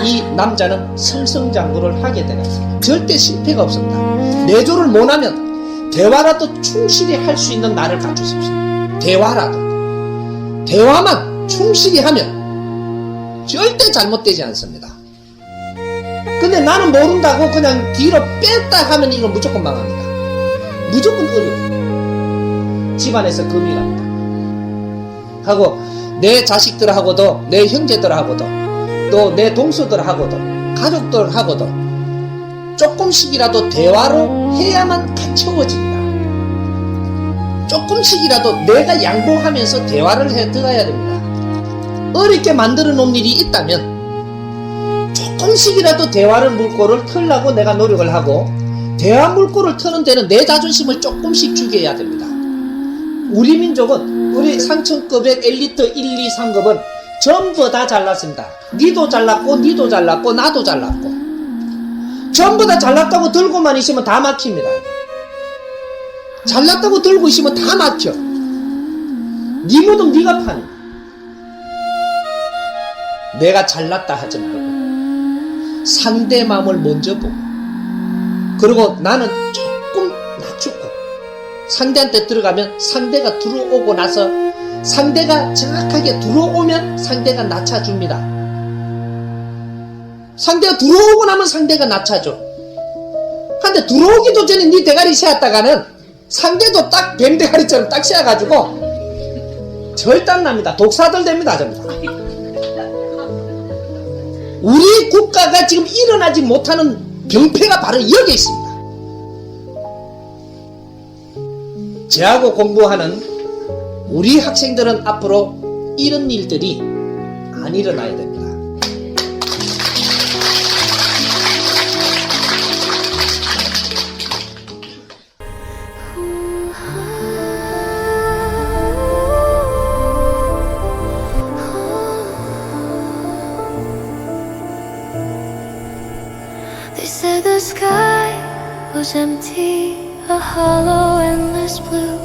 이 남자는 승승장구를 하게 되는 것입니다. 절대 실패가 없습니다. 내조를 못하면 대화라도 충실히 할 수 있는 나를 갖추십시오. 대화만 충실히 하면 절대 잘못되지 않습니다. 근데 나는 모른다고 그냥 뒤로 뺐다 하면 이건 무조건 망합니다. 무조건 어려워요. 집안에서 금이 갑니다. 하고 내 자식들하고도 내 형제들하고도 또 내 동서들하고도 가족들하고도 조금씩이라도 대화로 해야만 갖춰집니다. 조금씩이라도 내가 양보하면서 대화를 해 들어야 됩니다. 어렵게 만들어 놓은 일이 있다면 조금씩이라도 대화를 물꼬를 틀라고 내가 노력을 하고 대화 물꼬를 트는 데는 내 자존심을 조금씩 죽여야 됩니다. 우리 민족은 우리 상층급의 엘리트 1, 2, 3급은 전부 다 잘났습니다. 니도 잘났고 니도 잘났고 나도 잘났고 전부 다 잘났다고 들고만 있으면 다 막힙니다. 잘났다고 들고 있으면 다 막혀. 니 무덤 니가 파니. 내가 잘났다 하지 말고 상대 마음을 먼저 보고, 그리고 나는 조금 낮추고, 상대한테 들어가면 상대가 들어오고 나서 상대가 정확하게 들어오면 상대가 낮춰줍니다. 상대가 들어오고 나면 상대가 낮춰줘. 근데 들어오기도 전에 네 대가리 세웠다가는 상대도 딱 뱀 대가리처럼 딱 세워가지고 절단납니다. 독사들 됩니다. 전부 다. 우리 국가가 지금 일어나지 못하는 병폐가 바로 여기에 있습니다. 저하고 공부하는 우리 학생들은 앞으로 이런 일들이 안 일어나야 됩니다. They said the sky was empty, a hollow, endless blue.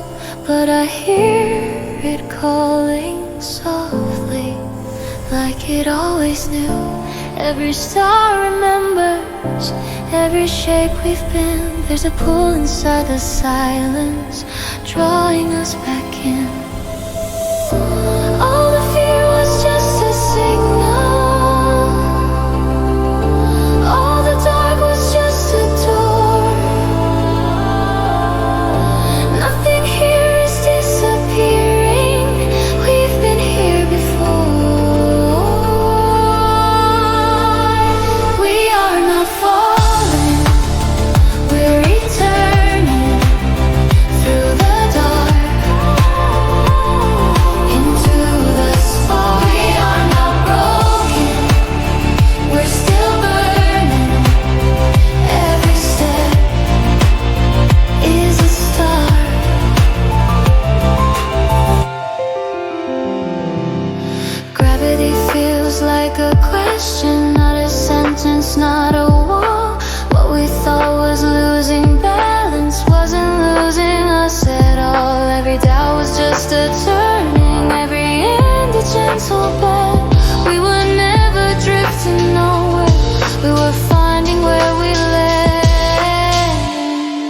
But I hear it calling softly, like it always knew. Every star remembers, every shape we've been. There's a pull inside the silence, drawing us back in. All the fear was just a signal. All the dark was just a door. Nothing here is disappearing. We've been here before. We are not falling. We're returning through the dark into the spark. We are not broken. We're still burning. Every step is a start. Gravity feels like a question, not a sentence, not a wall. What we thought was losing balance wasn't losing us at all. Every doubt was just a turning, every end a gentle bend. We were never drifting nowhere, we were finding where we land.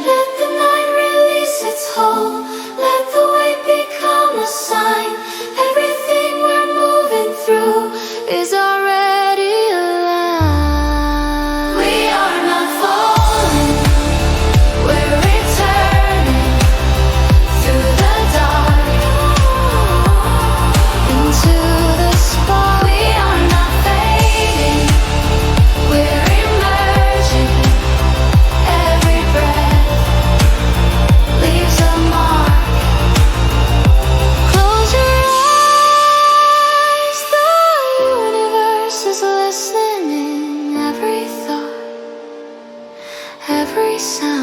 Let the night release its hold, let the weight become a sign. Everything we're moving through is already aligned. We are not falling, we're returning through the dark into the spark. We are not fading, we're emerging. Every breath leaves a mark. Close your eyes, the universe is listening. Every thought, every sound.